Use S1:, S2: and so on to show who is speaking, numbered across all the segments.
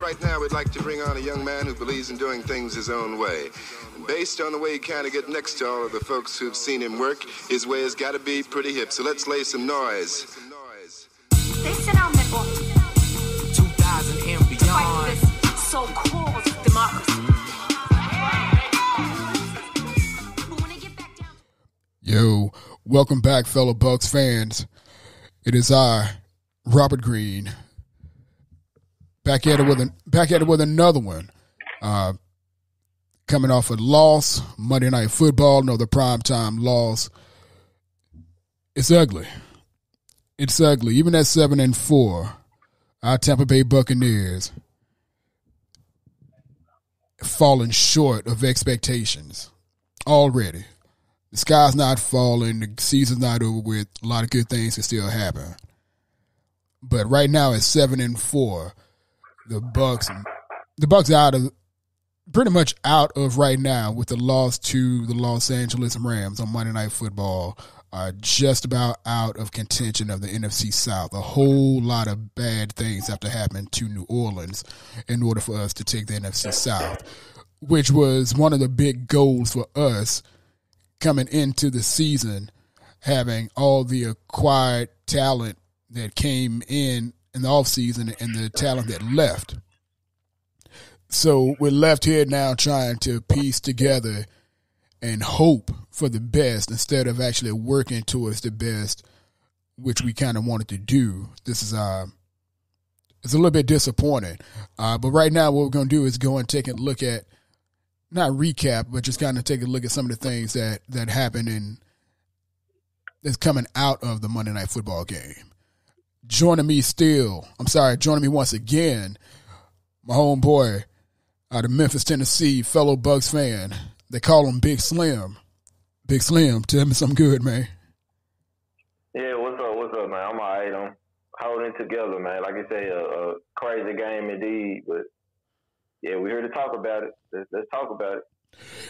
S1: Right now, we'd like to bring on a young man who believes in doing things his own way. And based on the way he kind of get next to all of the folks who've seen him work, his way has got to be pretty hip. So let's lay some noise.
S2: They sit on their bottom.
S3: 2000 and beyond.
S2: To fight for this so-called democracy.
S4: Yo, welcome back, fellow BUCS fans. It is I, Robert Green, back at it with another one. Coming off a loss, Monday Night Football, another primetime loss. It's ugly. It's ugly. Even at 7-4, our Tampa Bay Buccaneers falling short of expectations already. The sky's not falling. The season's not over with. A lot of good things can still happen. But right now at 7-4, the Bucks out of pretty much out of right now with the loss to the Los Angeles Rams on Monday Night Football, are just about out of contention of the NFC South. A whole lot of bad things have to happen to New Orleans in order for us to take the NFC South, which was one of the big goals for us coming into the season, having all the acquired talent that came in the offseason and the talent that left. So we're left here now trying to piece together and hope for the best instead of actually working towards the best, which we kind of wanted to do. This is it's a little bit disappointing. But right now what we're going to do is go and take a look at, not recap, but just kind of take a look at some of the things that happened and that's coming out of the Monday Night Football game. Joining me once again, my homeboy out of Memphis, Tennessee, fellow BUCS fan. They call him Bigg Slim. Bigg Slim, tell me something good, man.
S5: Yeah, what's up, man? I'm all right. I'm holding it together, man. Like I say, a crazy game indeed, but yeah, we're here to talk about it. Let's talk about it.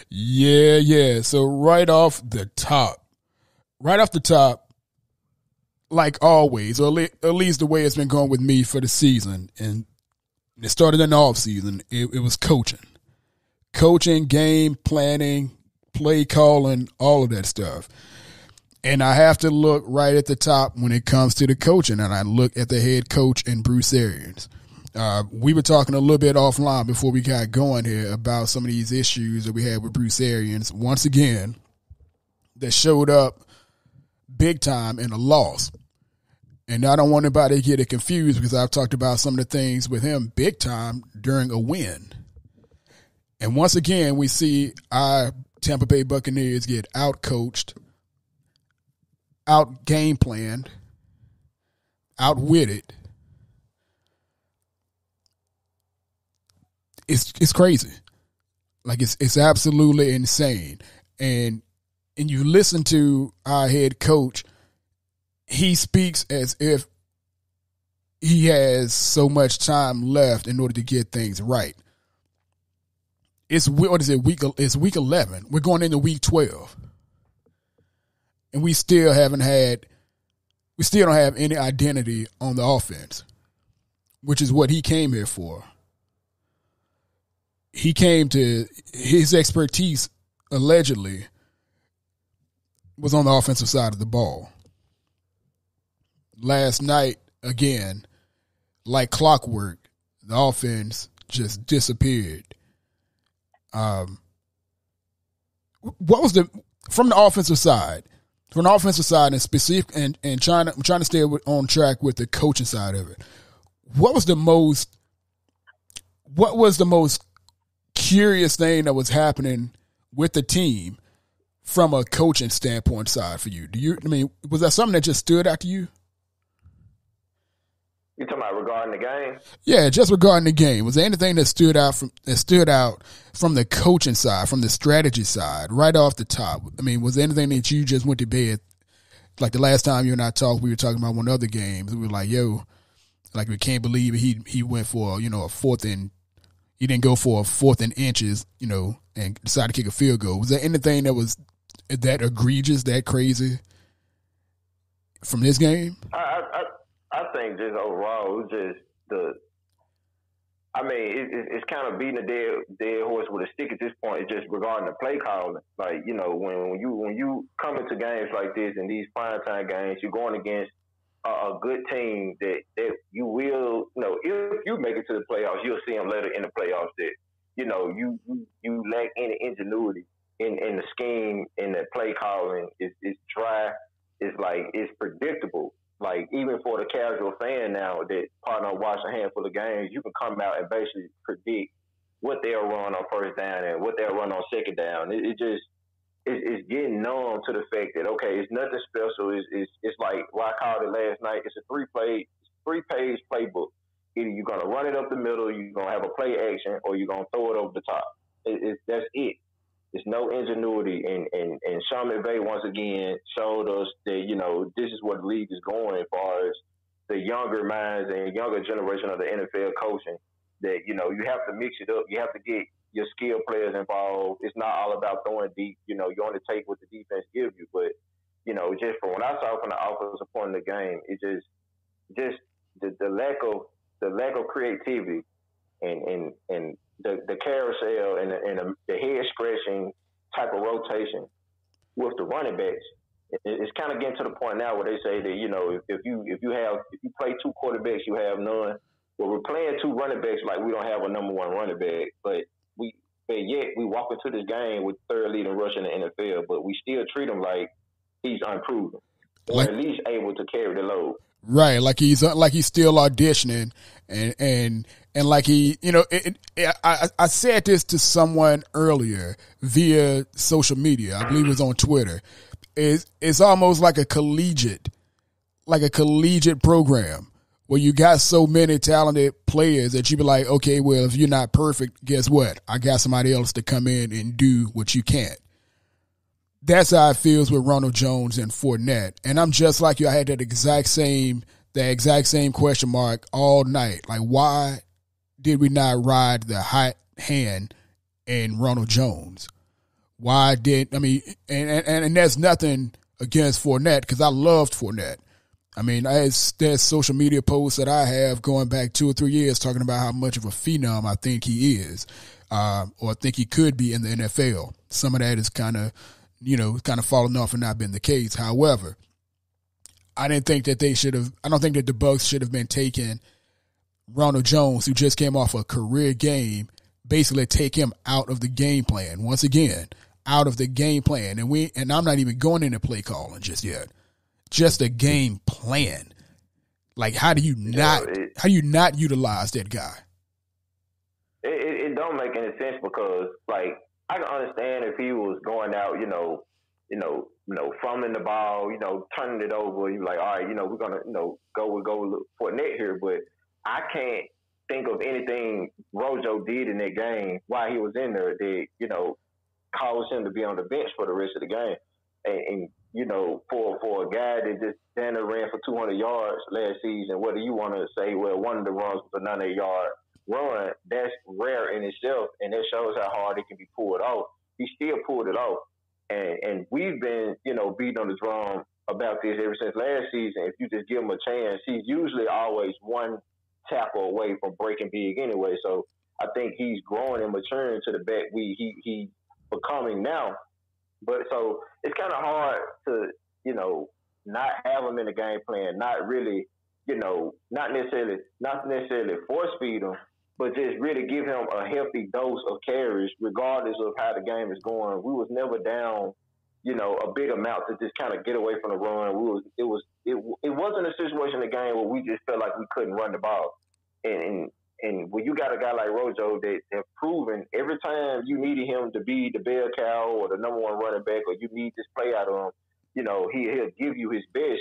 S4: Yeah. So right off the top, like always, or at least the way it's been going with me for the season, and it started in the offseason, it was coaching. Coaching, game planning, play calling, all of that stuff. And I have to look right at the top when it comes to the coaching, and I look at the head coach and Bruce Arians. We were talking a little bit offline before we got going here about some of these issues that we had with Bruce Arians, once again, that showed up big time in a loss. And I don't want anybody to get it confused because I've talked about some of the things with him big time during a win. And once again, we see our Tampa Bay Buccaneers get out-coached, out-game planned, outwitted. It's crazy. Like it's absolutely insane. And you listen to our head coach, he speaks as if he has so much time left in order to get things right. It's week 11. We're going into week 12. And we still don't have any identity on the offense, which is what he came here for. He came to his expertise, allegedly, was on the offensive side of the ball. Last night, again, like clockwork, the offense just disappeared. What was from the offensive side and specific and trying to stay on track with the coaching side of it? What was the most curious thing that was happening with the team from a coaching standpoint side for you? Was that something that just stood out to you?
S5: You talking about regarding the game?
S4: Yeah, just regarding the game. Was there anything that stood out from the coaching side, from the strategy side, right off the top? I mean, was there anything that you just went to bed, like the last time you and I talked, we were talking about one other game. We were like, like we can't believe he went for, a fourth and he didn't go for a fourth and inches, and decided to kick a field goal. Was there anything that was that egregious, that crazy from this game?
S5: I think just overall, just I mean, it's kind of beating a dead horse with a stick at this point. It's just regarding the play calling. Like, you know, when you come into games like this and these primetime games, you're going against a good team that you will, you know, if you make it to the playoffs, you'll see them later in the playoffs that, you know, you lack any ingenuity in the scheme, in the play calling. It's dry. It's predictable. Like, even for the casual fan now that partner watch a handful of games, you can come out and basically predict what they'll run on first down and what they'll run on second down. It's getting numb to the fact that, okay, it's nothing special. It's like what I called it last night. It's a three-page playbook. Either you're going to run it up the middle, you're going to have a play action, or you're going to throw it over the top. That's it. There's no ingenuity, and Sean McVay once again showed us that, you know, this is where the league is going as far as the younger minds and younger generation of the NFL coaching, that, you know, you have to mix it up. You have to get your skill players involved. It's not all about throwing deep. You know, you only take what the defense gives you. But, you know, just from what I saw from the offensive point of the game, it just the lack of creativity and the carousel and the head scratching type of rotation with the running backs. It's kind of getting to the point now where they say that, you know, if you play two quarterbacks, you have none. Well, we're playing two running backs like we don't have a number one running back, but yet we walk into this game with third leading rush in the NFL, but we still treat him like he's unproven, or at least able to carry the load.
S4: Right, like he's still auditioning, and like he, you know, I said this to someone earlier via social media. I believe it was on Twitter. It's almost like a collegiate program where you got so many talented players that you be like, okay, well, if you're not perfect, guess what? I got somebody else to come in and do what you can't. That's how it feels with Ronald Jones and Fournette. And I'm just like you. I had that exact same question mark all night. Like, why did we not ride the hot hand in Ronald Jones? Why did, I mean, and there's nothing against Fournette because I loved Fournette. I mean, there's social media posts that I have going back 2 or 3 years talking about how much of a phenom I think he is, or think he could be in the NFL. Some of that is kind of fallen off and not been the case. However, I don't think that the BUCS should have been taking Ronald Jones, who just came off a career game, basically take him out of the game plan. Once again, out of the game plan. And I'm not even going into play calling just yet. Just a game plan. Like, how do you not utilize that guy?
S5: It don't make any sense because, like, I can understand if he was going out, fumbling the ball, turning it over. You're like, all right, we're gonna, go with Fournette here, but I can't think of anything Rojo did in that game while he was in there that caused him to be on the bench for the rest of the game. And for a guy that just ran for 200 yards last season, whether you want to say, well, one of the runs was a 98-yard run, that's rare in itself, and that shows how hard it can be pulled off. He still pulled it off. And we've been, beating on the drum about this ever since last season. If you just give him a chance, he's usually always one tackle away from breaking big anyway. So I think he's growing and maturing to the back he's becoming now. But so it's kind of hard to, not have him in the game plan, not really, not necessarily force feed him, but just really give him a healthy dose of carries regardless of how the game is going. We was never down, a big amount to just kind of get away from the run. It wasn't a situation in the game where we just felt like we couldn't run the ball. And when you got a guy like Rojo that have proven every time you needed him to be the bell cow or the number one running back, or you need this play out of him, he'll give you his best.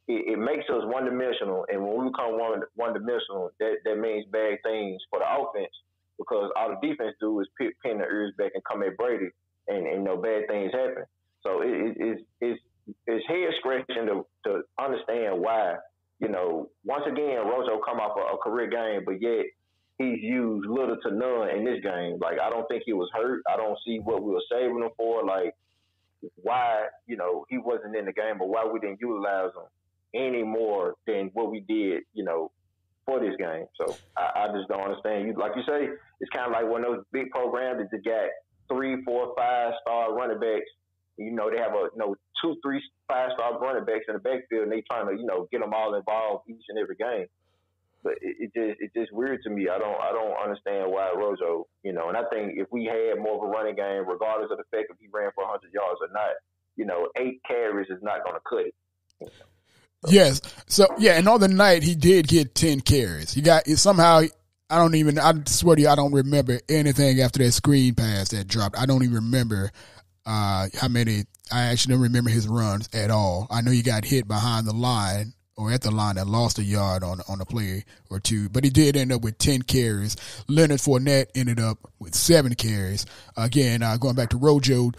S5: It makes us one-dimensional, and when we become one-dimensional, that means bad things for the offense, because all the defense do is pin their ears back and come at Brady, and bad things happen. So it's head-scratching to understand why, once again, Rojo come off a career game, but yet he's used little to none in this game. Like, I don't think he was hurt. I don't see what we were saving him for. Like, why, he wasn't in the game, but why we didn't utilize him any more than what we did, for this game. So I just don't understand. You like you say, it's kind of like one of those big programs that just got 3, 4, 5-star running backs. You know, they have 2, 3, 5-star running backs in the backfield, and they trying to get them all involved each and every game. But it's just weird to me. I don't understand why Rojo, and I think if we had more of a running game, regardless of the fact if he ran for 100 yards or not, 8 carries is not going to cut it.
S4: Yes. So yeah, and on the night he did get 10 carries. He got somehow. I swear to you, I don't remember anything after that screen pass that dropped. I don't even remember how many. I actually don't remember his runs at all. I know he got hit behind the line or at the line that lost a yard on a play or two, but he did end up with 10 carries. Leonard Fournette ended up with 7 carries. Again, going back to Rojo,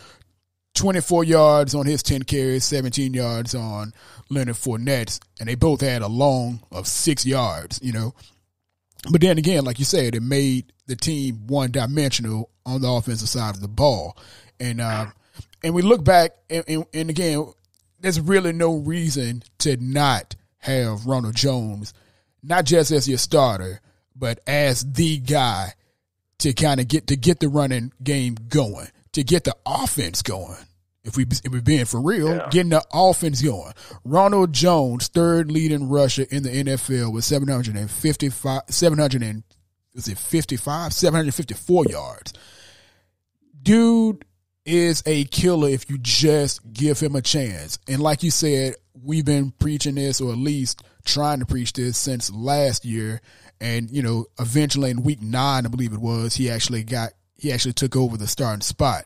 S4: 24 yards on his 10 carries, 17 yards on Leonard Fournette's, and they both had a long of 6 yards, But then again, like you said, it made the team one-dimensional on the offensive side of the ball. And we look back, and again, there's really no reason to not have Ronald Jones, not just as your starter, but as the guy to kind of get the running game going, to get the offense going. If we're being for real, getting the offense going. Ronald Jones, third leading rusher in the NFL with 754 yards. Dude is a killer if you just give him a chance. And like you said, we've been preaching this, or at least trying to preach this, since last year. And, eventually in week 9, I believe it was, he actually took over the starting spot.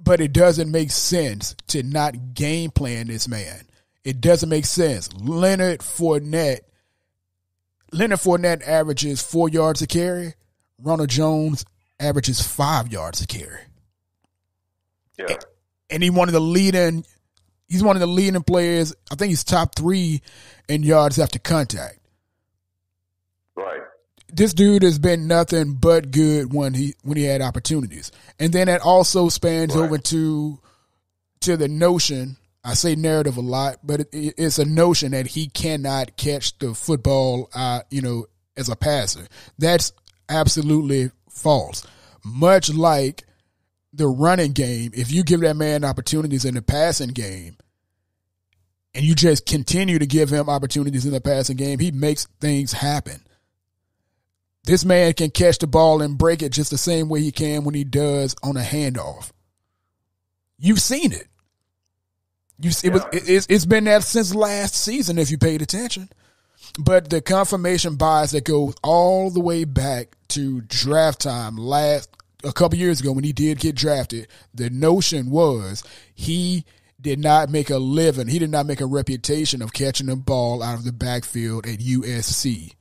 S4: But it doesn't make sense to not game plan this man. It doesn't make sense. Leonard Fournette averages 4 yards a carry. Ronald Jones averages 5 yards a carry.
S5: Yeah.
S4: And he's one of the leading players. I think he's top 3 in yards after contact.
S5: Right.
S4: This dude has been nothing but good when he had opportunities. And then that also spans over to the notion, I say narrative a lot, but it's a notion that he cannot catch the football, as a passer. That's absolutely false. Much like the running game, if you give that man opportunities in the passing game and you just continue to give him opportunities in the passing game, he makes things happen. This man can catch the ball and break it just the same way he can when he does on a handoff. You've seen it. It's been that since last season if you paid attention. But the confirmation bias that goes all the way back to draft time a couple years ago when he did get drafted, the notion was he did not make a living. He did not make a reputation of catching the ball out of the backfield at USC.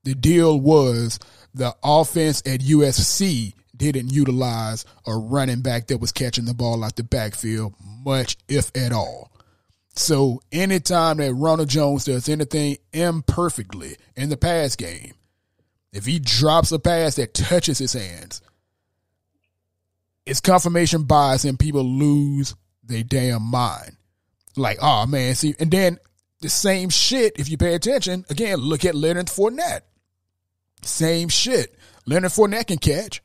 S4: The deal was the offense at USC didn't utilize a running back that was catching the ball out the backfield much, if at all. So anytime that Ronald Jones does anything imperfectly in the pass game, if he drops a pass that touches his hands, it's confirmation bias and people lose their damn mind. Like, oh man, see, and then the same shit, if you pay attention, again, look at Leonard Fournette. Same shit. Leonard Fournette can catch.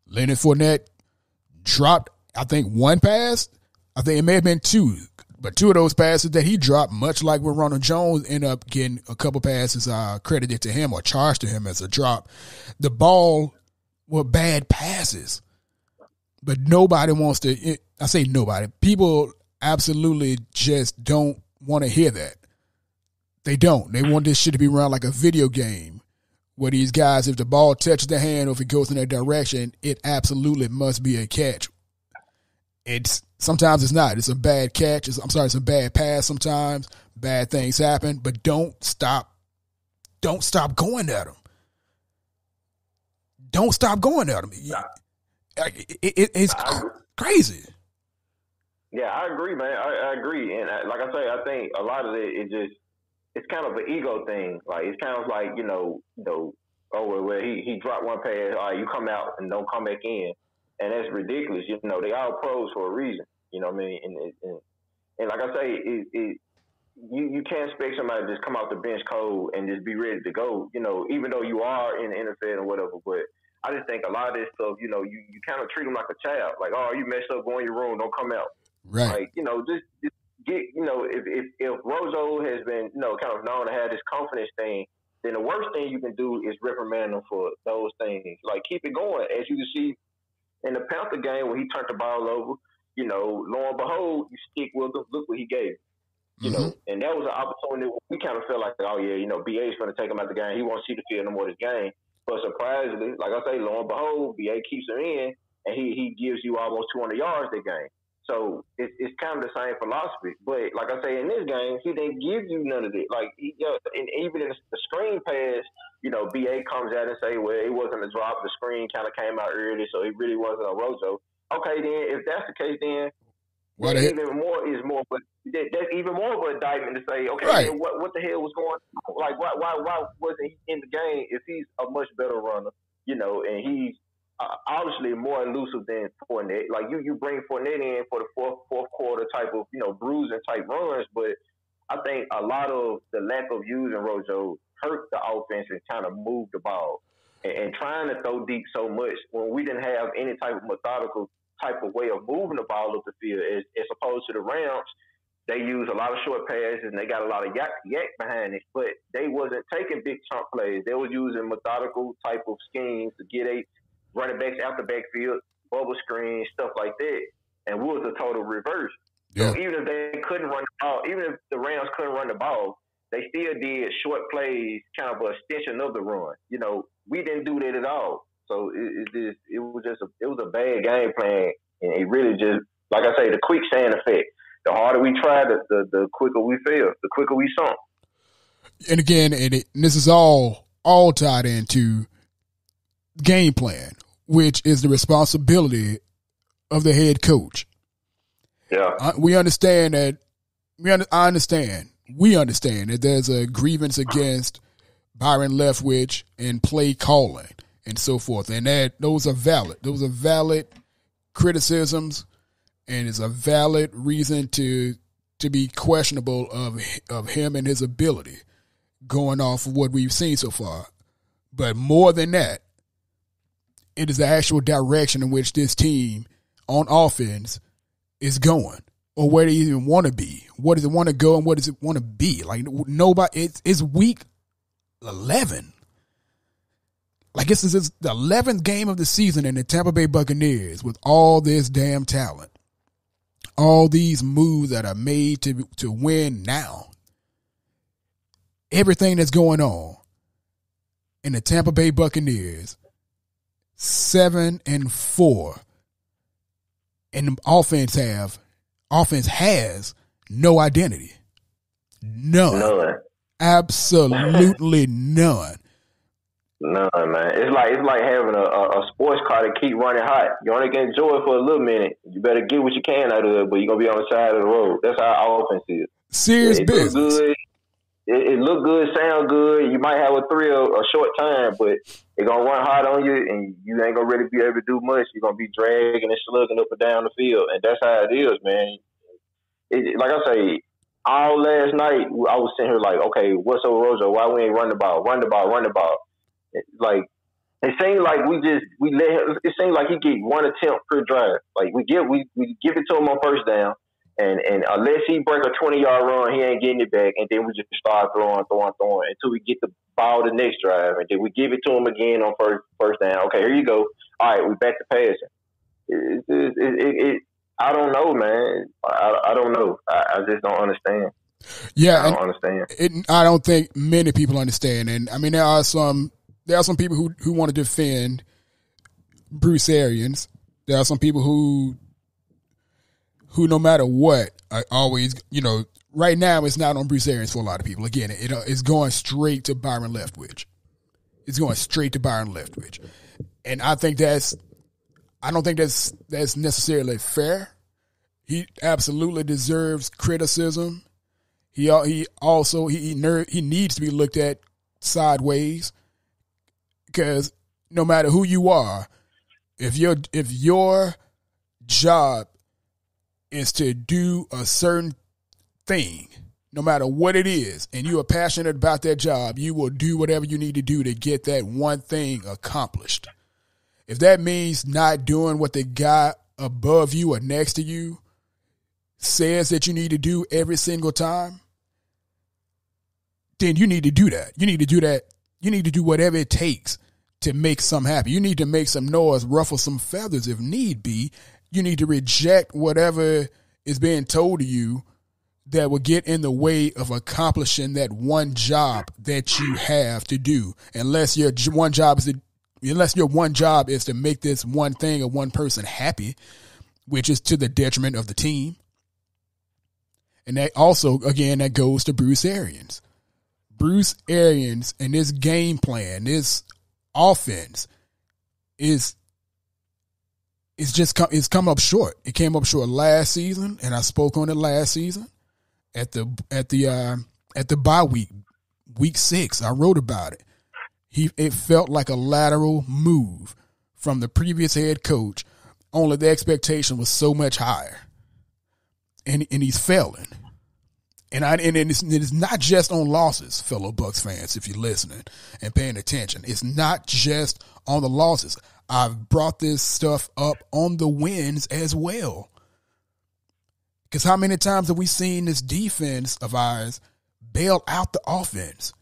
S4: Leonard Fournette dropped, I think, one pass. I think it may have been 2. But 2 of those passes that he dropped, much like when Ronald Jones ended up getting a couple passes credited to him or charged to him as a drop, the ball were bad passes. But nobody wants to, I say nobody, people absolutely just don't want to hear that. They don't. They want this shit to be run like a video game where these guys, if the ball touches their hand or if it goes in their direction, it absolutely must be a catch. Sometimes it's not. It's a bad catch. It's a bad pass sometimes. Bad things happen, but don't stop going at them. Don't stop going at them. It's crazy.
S5: Yeah, I agree, man. I agree. And like I say, I think a lot of it is it's kind of an ego thing. Like, it's kind of like, where he dropped one pass, all right, you come out and don't come back in. And that's ridiculous. They all pros for a reason. You know what I mean? And like I say, you can't expect somebody to just come off the bench cold and just be ready to go. Even though you are in the NFL and whatever, but I just think a lot of this stuff, you kind of treat them like a child. Like, oh, you messed up, go in your room, don't come out.
S4: Right.
S5: Like, just get, if Rojo has been, kind of known to have this confidence thing, then the worst thing you can do is reprimand him for those things. Like, keep it going. As you can see in the Panther game when he turned the ball over, lo and behold, you stick with him. Look what he gave. And that was an opportunity. We kind of felt like, oh yeah, BA's going to take him out the game. He won't see the field no more this game. But surprisingly, like I say, lo and behold, BA keeps him in, and he gives you almost 200 yards that game. So it's kind of the same philosophy. But like I say, in this game, he didn't give you none of it. Like, and even in the screen pass, BA comes out and say, well, it wasn't a drop. The screen kind of came out early, so it really wasn't a Rojo. Okay, then if that's the case, then even more is more. But that's even more of an indictment to say, okay,
S4: right.
S5: Then what the hell was going on? Like, why wasn't he in the game if he's a much better runner, and he's obviously more elusive than Fournette. Like, you bring Fournette in for the fourth quarter type of, bruising type runs, but I think a lot of the lack of using Rojo hurt the offense and kind of moved the ball. And trying to throw deep so much when we didn't have any type of methodical type of way of moving the ball up the field as opposed to the Rams. They use a lot of short passes and they got a lot of yak behind it, but they wasn't taking big chunk plays. They were using methodical type of schemes to get running backs out the backfield, bubble screens, stuff like that. And we was a total reverse.
S4: Yeah.
S5: So even if they couldn't run the ball, even if the Rams couldn't run the ball, they still did short plays, kind of an extension of the run. We didn't do that at all. So it was a bad game plan, and it really just, like I say, the quicksand effect. The harder we try, the quicker we fail, the quicker we sunk.
S4: And again, and this is all tied into game plan, which is the responsibility of the head coach.
S5: Yeah,
S4: we understand that. We understand that there's a grievance against Byron Leftwich and play calling and so forth, and that those are valid. Those are valid criticisms, and it's a valid reason to be questionable of him and his ability, going off of what we've seen so far. But more than that, it is the actual direction in which this team on offense is going, or where they even want to be. What does it want to go and what does it want to be? Like, nobody, it's week 11. Like, this is the 11th game of the season in the Tampa Bay Buccaneers with all this damn talent. All these moves that are made to win now. Everything that's going on in the Tampa Bay Buccaneers, 7-4. And the offense has no identity. None. Absolutely none.
S5: None, man. It's like having a sports car that keep running hot. You only can enjoy it for a little minute. You better get what you can out of it, but you're going to be on the side of the road. That's how our offense is.
S4: Serious business.
S5: Look good. It look good, sound good. You might have a thrill a short time, but it's going to run hot on you, and you ain't going to really be able to do much. You're going to be dragging and slugging up and down the field, and that's how it is, man. Like I say, all last night, I was sitting here like, okay, what's up, Rojo? Why we ain't run the ball? Run the ball, run the ball. Like, it seemed like we let him. It seemed like he get one attempt per drive. Like, we give it to him on first down, and unless he break a 20-yard run, he ain't getting it back. And then we just start throwing until we get the ball the next drive, and then we give it to him again on first down. Okay, here you go. All right, we back to passing. I don't know, man. I don't know. I just don't understand.
S4: Yeah,
S5: I don't understand.
S4: I don't think many people understand. And I mean, there are some people who want to defend Bruce Arians. There are some people who no matter what are always, right now it's not on Bruce Arians for a lot of people. Again, it's going straight to Byron Leftwich. It's going straight to Byron Leftwich. And I don't think that's necessarily fair. He absolutely deserves criticism. He needs to be looked at sideways, because no matter who you are, if your job is to do a certain thing, no matter what it is, and you are passionate about that job, you will do whatever you need to do to get that one thing accomplished. If that means not doing what the guy above you or next to you says that you need to do every single time, then you need to do that. You need to do that. You need to do whatever it takes to make something happen. You need to make some noise, ruffle some feathers if need be. You need to reject whatever is being told to you that will get in the way of accomplishing that one job that you have to do. Unless your one job is to make this one thing or one person happy, which is to the detriment of the team. And that also, again, that goes to Bruce Arians. Bruce Arians and this game plan, this offense is come up short. It came up short last season, and I spoke on it last season at the bye week 6. I wrote about it. It felt like a lateral move from the previous head coach, only the expectation was so much higher. And he's failing. And it's not just on losses, fellow Bucs fans, if you're listening and paying attention. It's not just on the losses. I've brought this stuff up on the wins as well. Because how many times have we seen this defense of ours bail out the offense?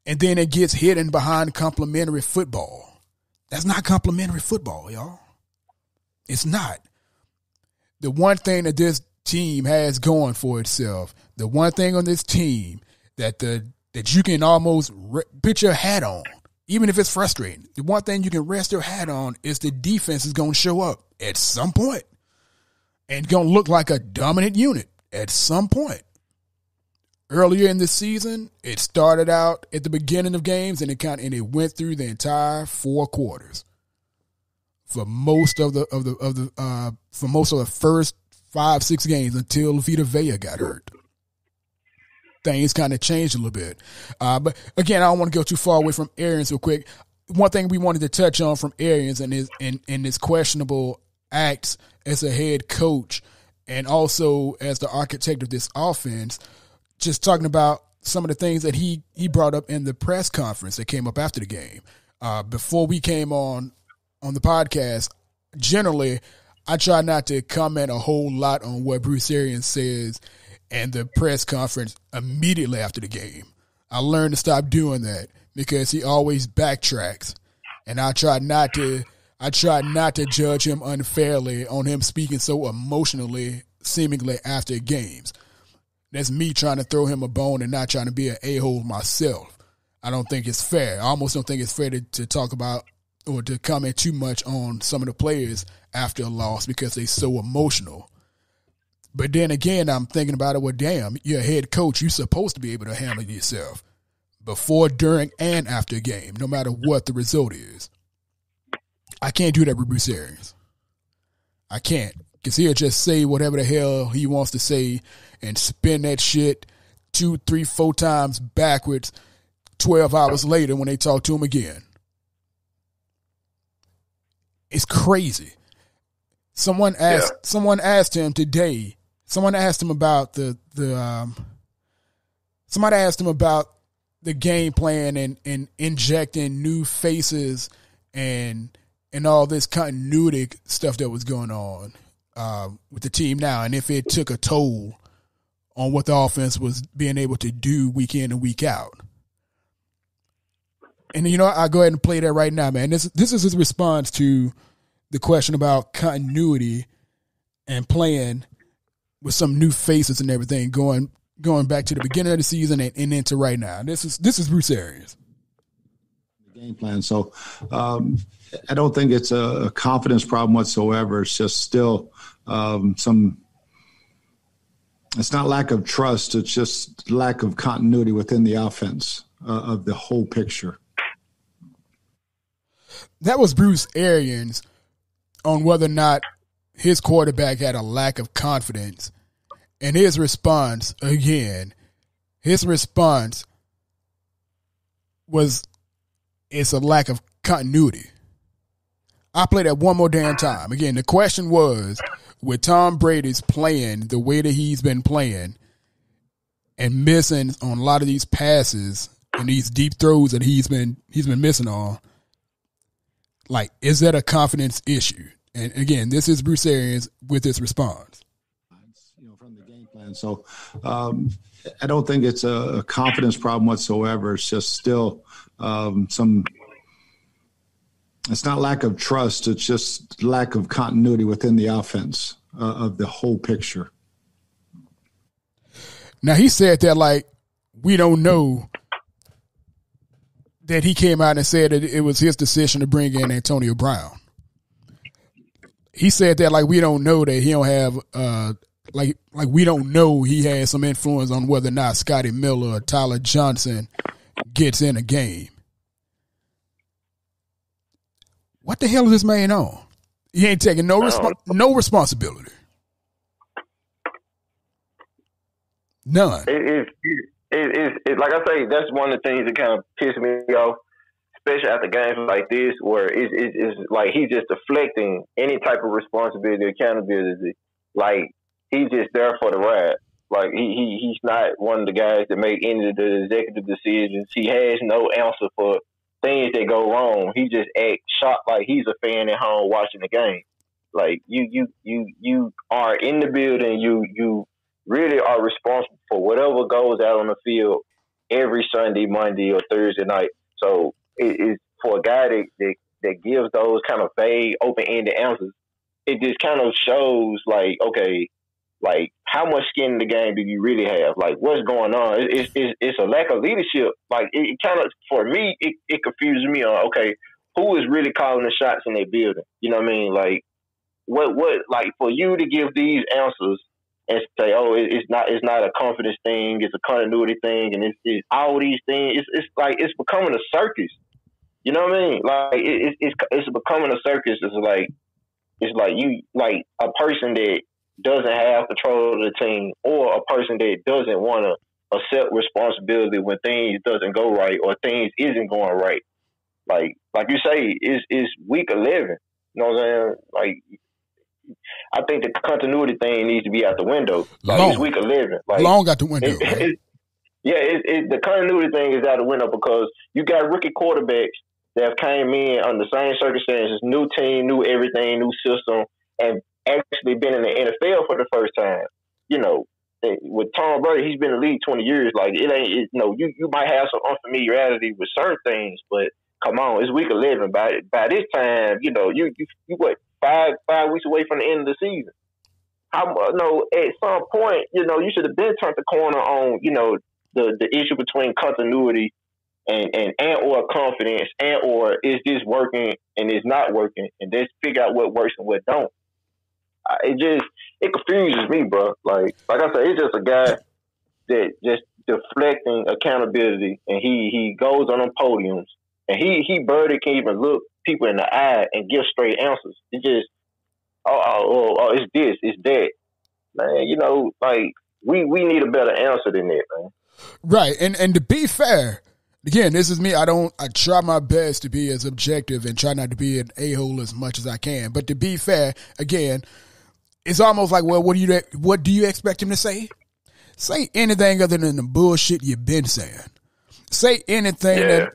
S4: And then it gets hidden behind complimentary football. That's not complimentary football, y'all. It's not. The one thing that this team has going for itself, the one thing on this team that you can almost put your hat on, even if it's frustrating, the one thing you can rest your hat on is the defense is going to show up at some point and going to look like a dominant unit at some point. Earlier in the season, it started out at the beginning of games and it went through the entire 4 quarters. For most of the first 5-6 games until Vita Vea got hurt. Things kind of changed a little bit. But again, I don't want to go too far away from Arians real quick. One thing we wanted to touch on from Arians and his questionable acts as a head coach and also as the architect of this offense, just talking about some of the things that he brought up in the press conference that came up after the game. Before we came on the podcast, generally, I try not to comment a whole lot on what Bruce Arians says in the press conference immediately after the game. I learned to stop doing that because he always backtracks, and I try not to judge him unfairly on him speaking so emotionally, seemingly after games. That's me trying to throw him a bone and not trying to be an a-hole myself. I don't think it's fair. I almost don't think it's fair to talk about or to comment too much on some of the players after a loss because they're so emotional. But then again, I'm thinking about it, well, damn, you're a head coach. You're supposed to be able to handle yourself before, during, and after a game, no matter what the result is. I can't do that with Bruce Arians. I can't. Because he'll just say whatever the hell he wants to say and spin that shit 2, 3, 4 times backwards 12 hours later when they talk to him again. It's crazy. Someone asked him today. Someone asked him about somebody asked him about the game plan and injecting new faces and all this continuity stuff that was going on with the team now, and if it took a toll on what the offense was being able to do week in and week out. And I'll go ahead and play that right now, man. This is his response to the question about continuity and playing with some new faces and everything going back to the beginning of the season and into right now. This is Bruce Arians.
S6: Game plan. So I don't think it's a confidence problem whatsoever. It's just still it's not lack of trust. It's just lack of continuity within the offense of the whole picture.
S4: That was Bruce Arians on whether or not his quarterback had a lack of confidence. And his response was, it's a lack of continuity. I'll play that one more damn time. Again, the question was, with Tom Brady's playing the way that he's been playing, and missing on a lot of these passes and these deep throws that he's been missing on. Like, is that a confidence issue? And again, this is Bruce Arians with his response.
S6: From the game plan. So I don't think it's a confidence problem whatsoever. It's just still it's not lack of trust. It's just lack of continuity within the offense of the whole picture.
S4: Now, he said that, like, we don't know that he came out and said that it was his decision to bring in Antonio Brown. He said that, like, we don't know that he don't have, like we don't know he has some influence on whether or not Scotty Miller or Tyler Johnson gets in a game. What the hell is this man on? He ain't taking no responsibility. None.
S5: It's like I say, that's one of the things that kind of piss me off, especially after games like this, where it's like he's just deflecting any type of responsibility, accountability. Like, he's just there for the ride. Like, he's not one of the guys that make any of the executive decisions. He has no answer for things that go wrong. He just acts shocked like he's a fan at home watching the game. Like, you are in the building. You really are responsible for whatever goes out on the field every Sunday, Monday, or Thursday night. So it's for a guy that gives those kind of vague, open-ended answers. It just kind of shows, like, okay, like, how much skin in the game do you really have? Like, what's going on? It's a lack of leadership. Like, it kind of, for me, it confuses me on, okay, who is really calling the shots in their building? You know what I mean? Like, what, like, for you to give these answers and say, oh, it's not a confidence thing, it's a continuity thing, and it's all these things. It's like, it's becoming a circus. You know what I mean? Like, it's becoming a circus. It's like you, like, a person that doesn't have control of the team, or a person that doesn't want to accept responsibility when things doesn't go right or things isn't going right. Like you say, it's week 11. You know what I'm saying? Like, I think the continuity thing needs to be out the window. Like, it's week 11. Like,
S4: long out the window.
S5: The continuity thing is out the window because you got rookie quarterbacks that have came in under the same circumstances, new team, new everything, new system, and actually been in the NFL for the first time. You know, with Tom Brady, he's been in the league 20 years. Like, you might have some unfamiliarity with certain things, but come on, it's week 11. By this time, you what, five weeks away from the end of the season. At some point, you should have been turned the corner on, the issue between continuity and or confidence, and or is this working and is not working, and just figure out what works and what don't. It confuses me, bro. Like I said, it's just a guy that just deflecting accountability, and he goes on them podiums, and he barely can even look people in the eye and give straight answers. It just, it's this, it's that, man. Like, we need a better answer than that, man.
S4: Right, and to be fair, again, this is me. I try my best to be as objective and try not to be an a-hole as much as I can. But to be fair, again, it's almost like, well, what do you expect him to say? Say anything other than the bullshit you've been saying. Say anything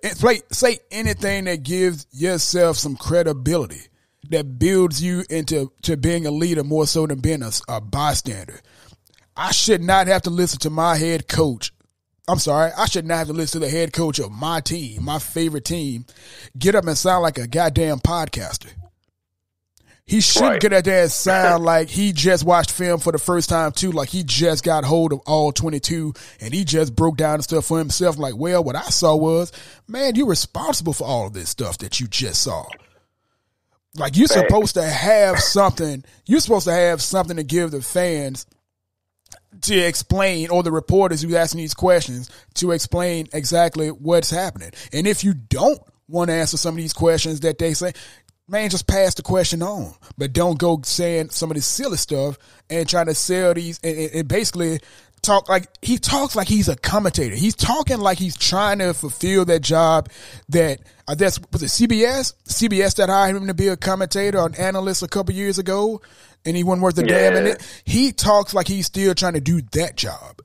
S4: say anything that gives yourself some credibility, that builds you into being a leader more so than being a bystander. I should not have to listen to my head coach. I'm sorry, I should not have to listen to the head coach of my team, my favorite team, get up and sound like a goddamn podcaster. He shouldn't get up there and sound like he just watched film for the first time too, like he just got hold of all 22 and he just broke down the stuff for himself. Like, well, what I saw was, man, you're responsible for all of this stuff that you just saw. Like, you're supposed to have something. You're supposed to have something to give the fans to explain, or the reporters who's asking these questions to explain exactly what's happening. And if you don't want to answer some of these questions that they say, man, just pass the question on. But don't go saying some of this silly stuff and trying to sell these and basically talk like he talks like he's a commentator. He's talking like he's trying to fulfill that job that was it CBS that hired him to be a commentator or an analyst a couple years ago, and he wasn't worth a damn in it. He talks like he's still trying to do that job.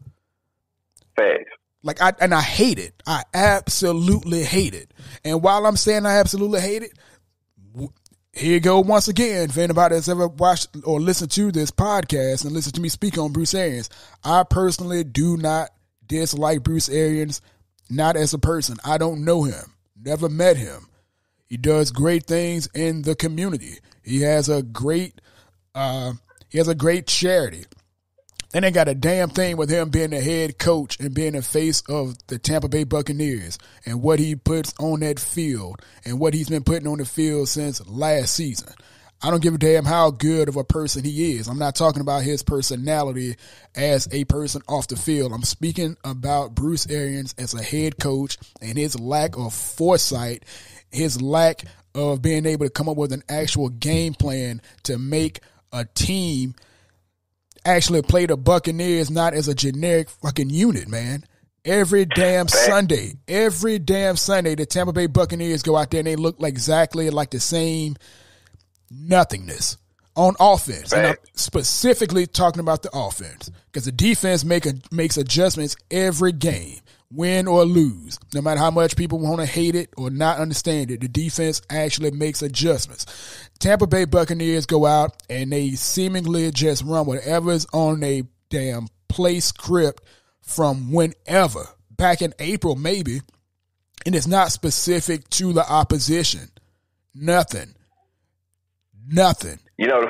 S5: Facts.
S4: Like I hate it. I absolutely hate it. And while I'm saying I absolutely hate it, here you go once again. If anybody has ever watched or listened to this podcast and listened to me speak on Bruce Arians, I personally do not dislike Bruce Arians, not as a person. I don't know him, never met him. He does great things in the community. He has a great charity. And they got a damn thing with him being the head coach and being the face of the Tampa Bay Buccaneers and what he puts on that field and what he's been putting on the field since last season. I don't give a damn how good of a person he is. I'm not talking about his personality as a person off the field. I'm speaking about Bruce Arians as a head coach and his lack of foresight, his lack of being able to come up with an actual game plan to make a team actually play the Buccaneers not as a generic fucking unit, man. Every damn Sunday, the Tampa Bay Buccaneers go out there and they look like exactly like the same nothingness on offense. And I'm specifically talking about the offense because the defense makes adjustments every game, win or lose. No matter how much people want to hate it or not understand it, the defense actually makes adjustments. Tampa Bay Buccaneers go out and they seemingly just run whatever's on a damn play script from whenever, back in April maybe, and it's not specific to the opposition. Nothing.
S5: You know,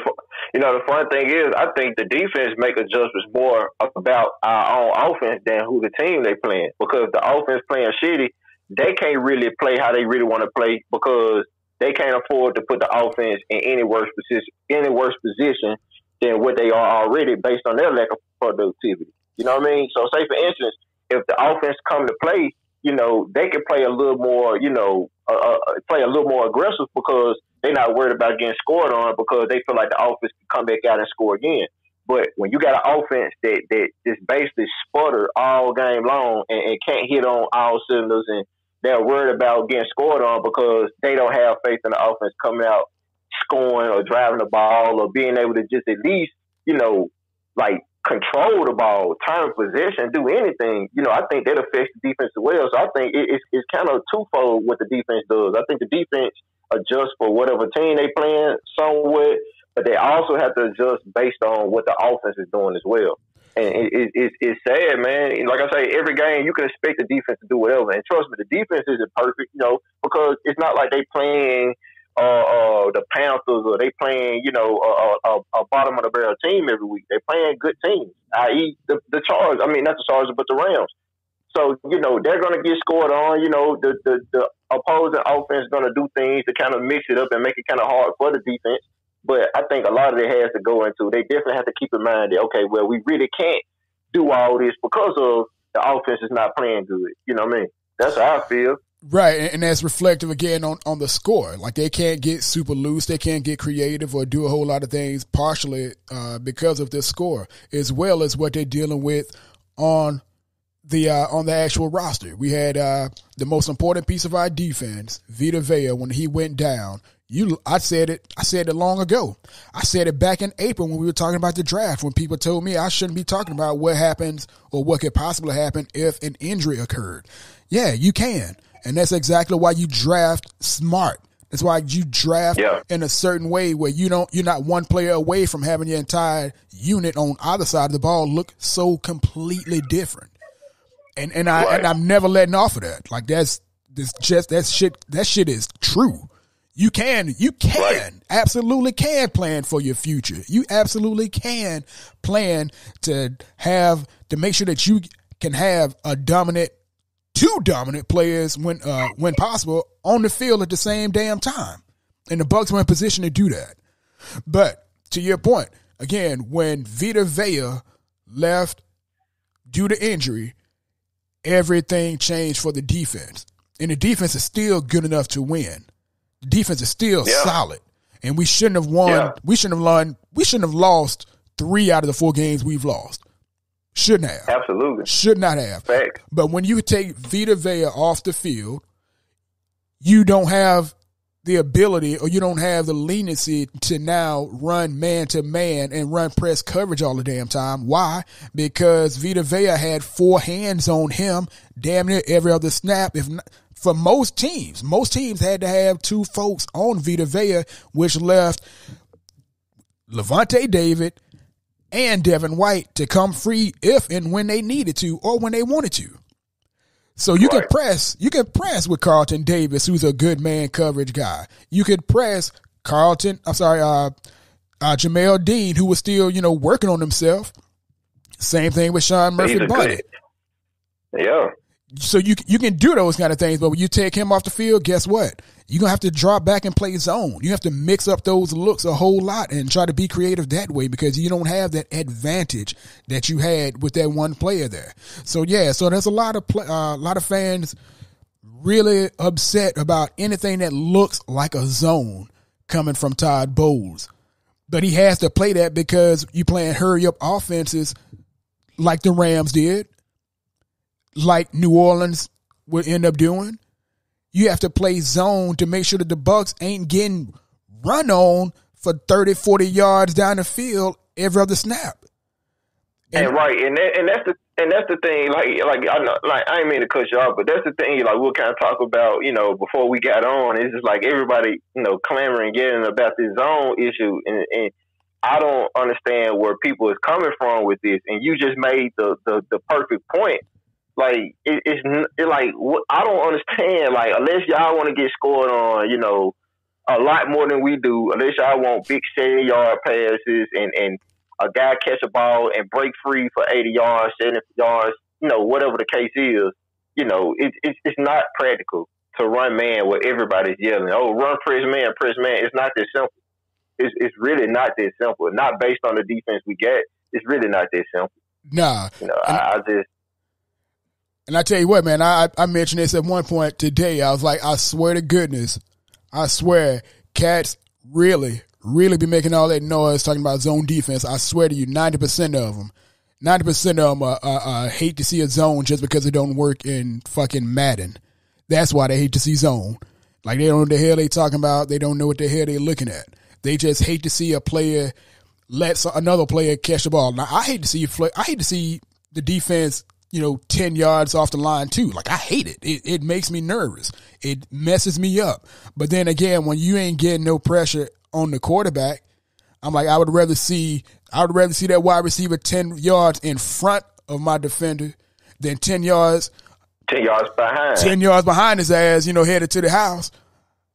S5: the fun thing is, I think the defense make adjustments more about our own offense than who the team they playing. Because the offense playing shitty, they can't really play how they really want to play because they can't afford to put the offense in any worse position than what they are already based on their lack of productivity. You know what I mean? So say for instance, if the offense come to play, you know, they can play a little more, play a little more aggressive because they're not worried about getting scored on because they feel like the offense can come back out and score again. But when you got an offense that just basically sputter all game long and can't hit on all cylinders and they're worried about getting scored on because they don't have faith in the offense coming out scoring or driving the ball or being able to just at least, control the ball, turn possession, do anything. I think that affects the defense as well. So I think it's kind of twofold what the defense does. I think the defense adjusts for whatever team they playing somewhat, but they also have to adjust based on what the offense is doing as well. And it's sad, man. Like I say, every game you can expect the defense to do whatever. And trust me, the defense isn't perfect, because it's not like they playing the Panthers or they playing, a bottom of the barrel team every week. They're playing good teams, i.e. the Chargers. I mean, not the Chargers, but the Rams. So, they're going to get scored on. The opposing offense is going to do things to kind of mix it up and make it kind of hard for the defense. But I think a lot of it has to go into, they definitely have to keep in mind that, okay, well, we really can't do all this because of the offense is not playing good. You know what I mean? That's how I feel.
S4: Right, and that's reflective again on the score. Like they can't get super loose, they can't get creative or do a whole lot of things partially because of this score, as well as what they're dealing with on the actual roster. We had the most important piece of our defense, Vita Vea, when he went down. I said it long ago. I said it back in April when we were talking about the draft, when people told me I shouldn't be talking about what happens or what could possibly happen if an injury occurred. Yeah, you can. And that's exactly why you draft smart. That's why you draft in a certain way where you're not one player away from having your entire unit on either side of the ball look so completely different. And I'm never letting off of that. Like that shit is true. You can absolutely can plan for your future. You absolutely can plan to make sure that you can have two dominant players when possible on the field at the same damn time. And the Bucs were in position to do that. But to your point, again, when Vita Vea left due to injury, everything changed for the defense. And the defense is still good enough to win. The defense is still solid. And we shouldn't have won. Yeah. We shouldn't have lost 3 out of the 4 games we've lost. Shouldn't have.
S5: Absolutely.
S4: Should not have.
S5: Fact.
S4: But when you take Vita Vea off the field, you don't have the ability, or you don't have the leniency to now run man to man and run press coverage all the damn time. Why? Because Vita Vea had 4 hands on him damn near every other snap. If not, for most teams had to have 2 folks on Vita Vea, which left Levante David and Devin White to come free if and when they needed to or when they wanted to. So you can press with Carlton Davis, who's a good man coverage guy. You could press Jamel Dean, who was still, working on himself. Same thing with Sean Murphy-Bunting.
S5: Yeah.
S4: So you can do those kind of things, but when you take him off the field, guess what? You're going to have to drop back and play zone. You have to mix up those looks a whole lot and try to be creative that way because you don't have that advantage that you had with that one player there. So, so there's a lot of fans really upset about anything that looks like a zone coming from Todd Bowles. But he has to play that because you playing hurry-up offenses like the Rams did, like New Orleans would end up doing. You have to play zone to make sure that the BUCS ain't getting run on for 30, 40 yards down the field every other snap.
S5: And that's the thing. I ain't mean to cut you off, but that's the thing. Like we'll kind of talk about, before we got on. It's just like everybody, clamoring, getting about this zone issue, and I don't understand where people is coming from with this. And you just made the perfect point. Like it's like I don't understand. Like unless y'all want to get scored on, a lot more than we do. Unless y'all want big 70-yard passes and a guy catch a ball and break free for 80 yards, 70 yards, whatever the case is. It's not practical to run man where everybody's yelling. Oh, run press man. It's not that simple. It's really not that simple. Not based on the defense we get. It's really not that simple.
S4: Nah.
S5: And
S4: I tell you what, man, I mentioned this at one point today. I was like, I swear to goodness, cats really be making all that noise talking about zone defense. I swear to you, 90% of them hate to see a zone just because it don't work in fucking Madden. That's why they hate to see zone. Like they don't know what the hell they talking about. They don't know what the hell they looking at. They just hate to see a player let another player catch the ball. Now I hate to see the defense 10 yards off the line too. Like I hate it. It makes me nervous. It messes me up. But then again, when you ain't getting no pressure on the quarterback, I'm like, I would rather see that wide receiver 10 yards in front of my defender than 10 yards behind. 10 yards behind his ass, headed to the house.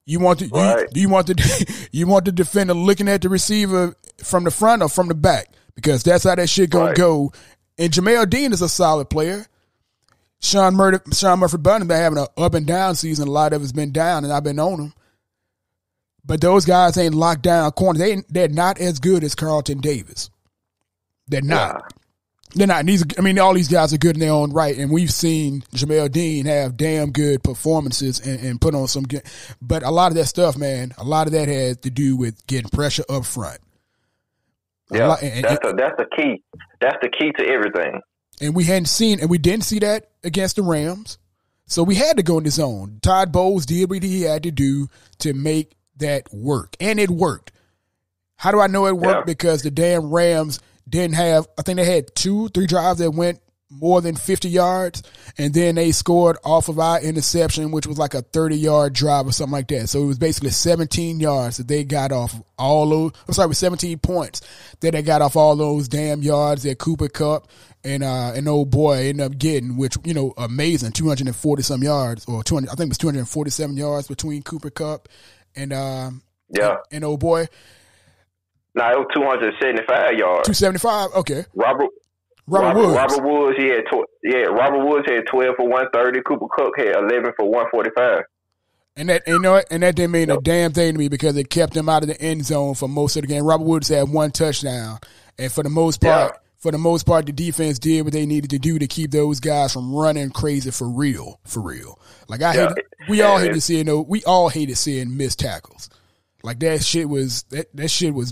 S4: You want the defender looking at the receiver from the front or from the back? Because that's how that shit gonna go. And Jamel Dean is a solid player. Sean Murphy-Bunting been having an up and down season. A lot of it's been down, and I've been on him. But those guys ain't locked down corners. They're not as good as Carlton Davis. They're not. Yeah. They're not. All these guys are good in their own right, and we've seen Jamel Dean have damn good performances and put on some good. But a lot of that stuff, man, that had to do with getting pressure up front.
S5: Yeah, that's the key. That's the key to everything.
S4: And we didn't see that against the Rams. So we had to go in the zone. Todd Bowles did what he had to do to make that work. And it worked. How do I know it worked? Yeah. Because the damn Rams didn't have, I think they had 2-3 drives that went more than 50 yards, and then they scored off of our interception, which was like a 30-yard drive or something like that. So it was basically 17 yards that they got off all those. 17 points that they got off all those damn yards that Cooper Kupp and old boy ended up getting, which, amazing, 240 some yards, or 200. I think it was 247 yards between Cooper Kupp and old boy.
S5: No, it was 275 yards.
S4: 275. Okay.
S5: Robert Woods. Robert Woods, Robert Woods had 12 for 130. Cooper Kupp had 11 for 145.
S4: And that didn't mean a damn thing to me because it kept him out of the end zone for most of the game. Robert Woods had 1 touchdown, and for the most part, the defense did what they needed to do to keep those guys from running crazy for real. Like we all hated seeing missed tackles. Like that shit was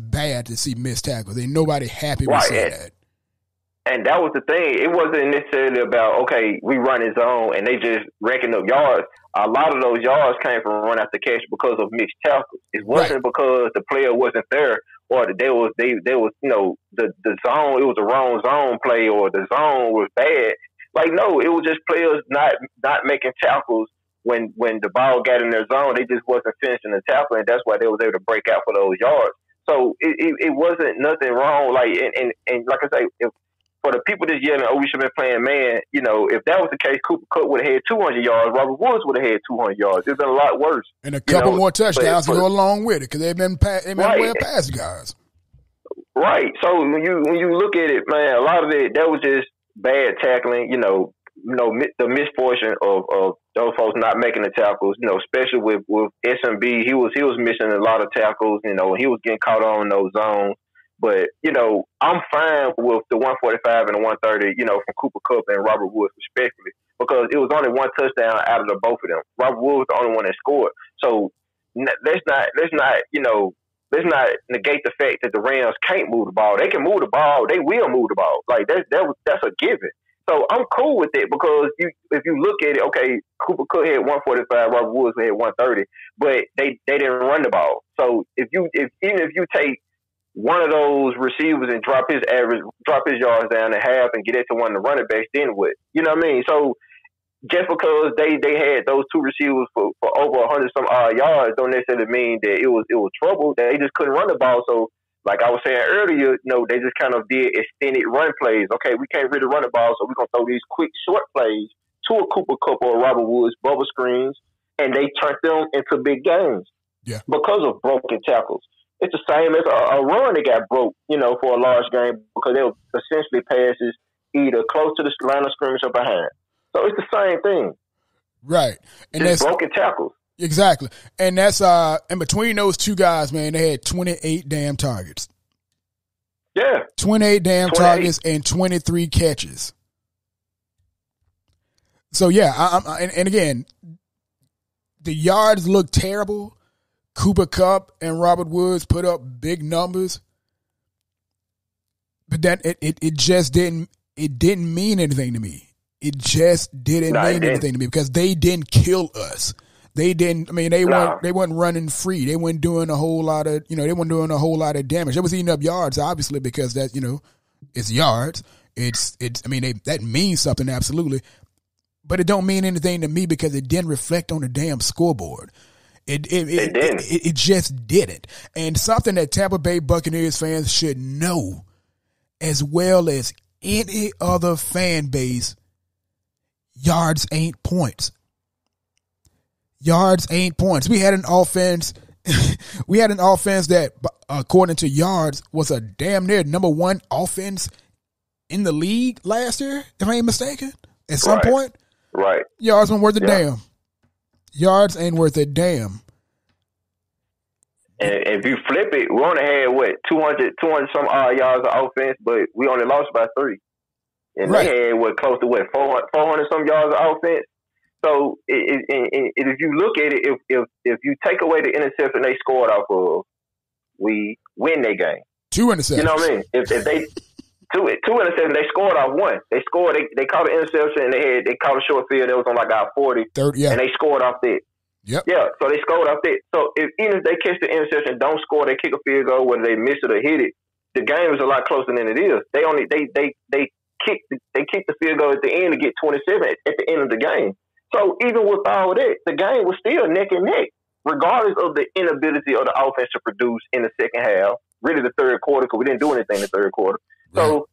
S4: bad to see missed tackles. Ain't nobody happy with seeing that.
S5: And that was the thing. It wasn't necessarily about, okay, we run his zone and they just racking up yards. A lot of those yards came from run after catch because of mixed tackles. It wasn't because the player wasn't there or that there was the zone, it was the wrong zone play or the zone was bad. Like, no, it was just players not making tackles when the ball got in their zone. They just wasn't finishing the tackle, and that's why they was able to break out for those yards. So it wasn't nothing wrong. Like, and like I say, if for the people that's yelling, oh, we should have been playing man, if that was the case, Cooper Kupp would have had 200 yards. Robert Woods would have had 200 yards. It's been a lot worse.
S4: And a couple more touchdowns to go along with it because they've been well past guys. Right.
S5: So when you look at it, man, a lot of it, that was just bad tackling, the misfortune of those folks not making the tackles, especially with SMB. He was missing a lot of tackles, he was getting caught on those zones. But, I'm fine with the 145 and the 130, from Cooper Kupp and Robert Woods, respectively, because it was only one touchdown out of the both of them. Robert Woods was the only one that scored. So let's not negate the fact that the Rams can't move the ball. They can move the ball. They will move the ball. Like that's a given. So I'm cool with it because if you look at it, okay, Cooper Kupp had 145, Robert Woods had 130, but they didn't run the ball. So even if you take one of those receivers and drop his yards down in half and get it to one of the running backs, then what? You know what I mean? So just because they had those two receivers for over 100 some odd yards don't necessarily mean that it was trouble. They just couldn't run the ball. So like I was saying earlier, they just kind of did extended run plays. Okay, we can't really run the ball, so we're gonna throw these quick short plays to a Cooper Kupp or a Robert Woods, bubble screens, and they turned them into big games.
S4: Yeah.
S5: Because of broken tackles. It's the same as a run that got broke, for a large game because they were essentially passes either close to the line of scrimmage or behind. So it's the same thing.
S4: Right. And
S5: just
S4: that's
S5: broken tackles.
S4: Exactly. And that's in between those two guys, man, they had 28 damn targets.
S5: Yeah.
S4: 28 targets and 23 catches. So yeah, and again, the yards look terrible. Cooper Kupp and Robert Woods put up big numbers, but then it just didn't mean anything to me. It just didn't mean anything to me because they didn't kill us. They didn't. I mean, they weren't running free. They weren't doing a whole lot of they weren't doing a whole lot of damage. They was eating up yards, obviously, because that it's yards. It's. I mean, that means something absolutely, but it don't mean anything to me because it didn't reflect on the damn scoreboard. It just didn't. And something that Tampa Bay Buccaneers fans should know, as well as any other fan base, yards ain't points. Yards ain't points. We had an offense that, according to yards, was a damn near number one offense in the league last year, if I ain't mistaken. At some point.
S5: Right.
S4: Yards weren't worth a damn. Yards ain't worth a damn.
S5: And if you flip it, we only had 200 some odd yards of offense, but we only lost by 3. And they had close to 400 some yards of offense. So if you look at it, if you take away the interception they scored off of, we win their game.
S4: 2 interceptions.
S5: You know what I mean? If they two interceptions, they scored off 1. They scored. They caught an interception and they caught a short field that was on like our 40, and they scored off that.
S4: Yep.
S5: Yeah. So they scored off that. So even if they catch the interception, don't score, they kick a field goal, whether they miss it or hit it, the game is a lot closer than it is. They kick the field goal at the end to get 27 at the end of the game. So even with all that, the game was still neck and neck, regardless of the inability of the offense to produce in the second half, really the third quarter, because we didn't do anything in the third quarter. Right. So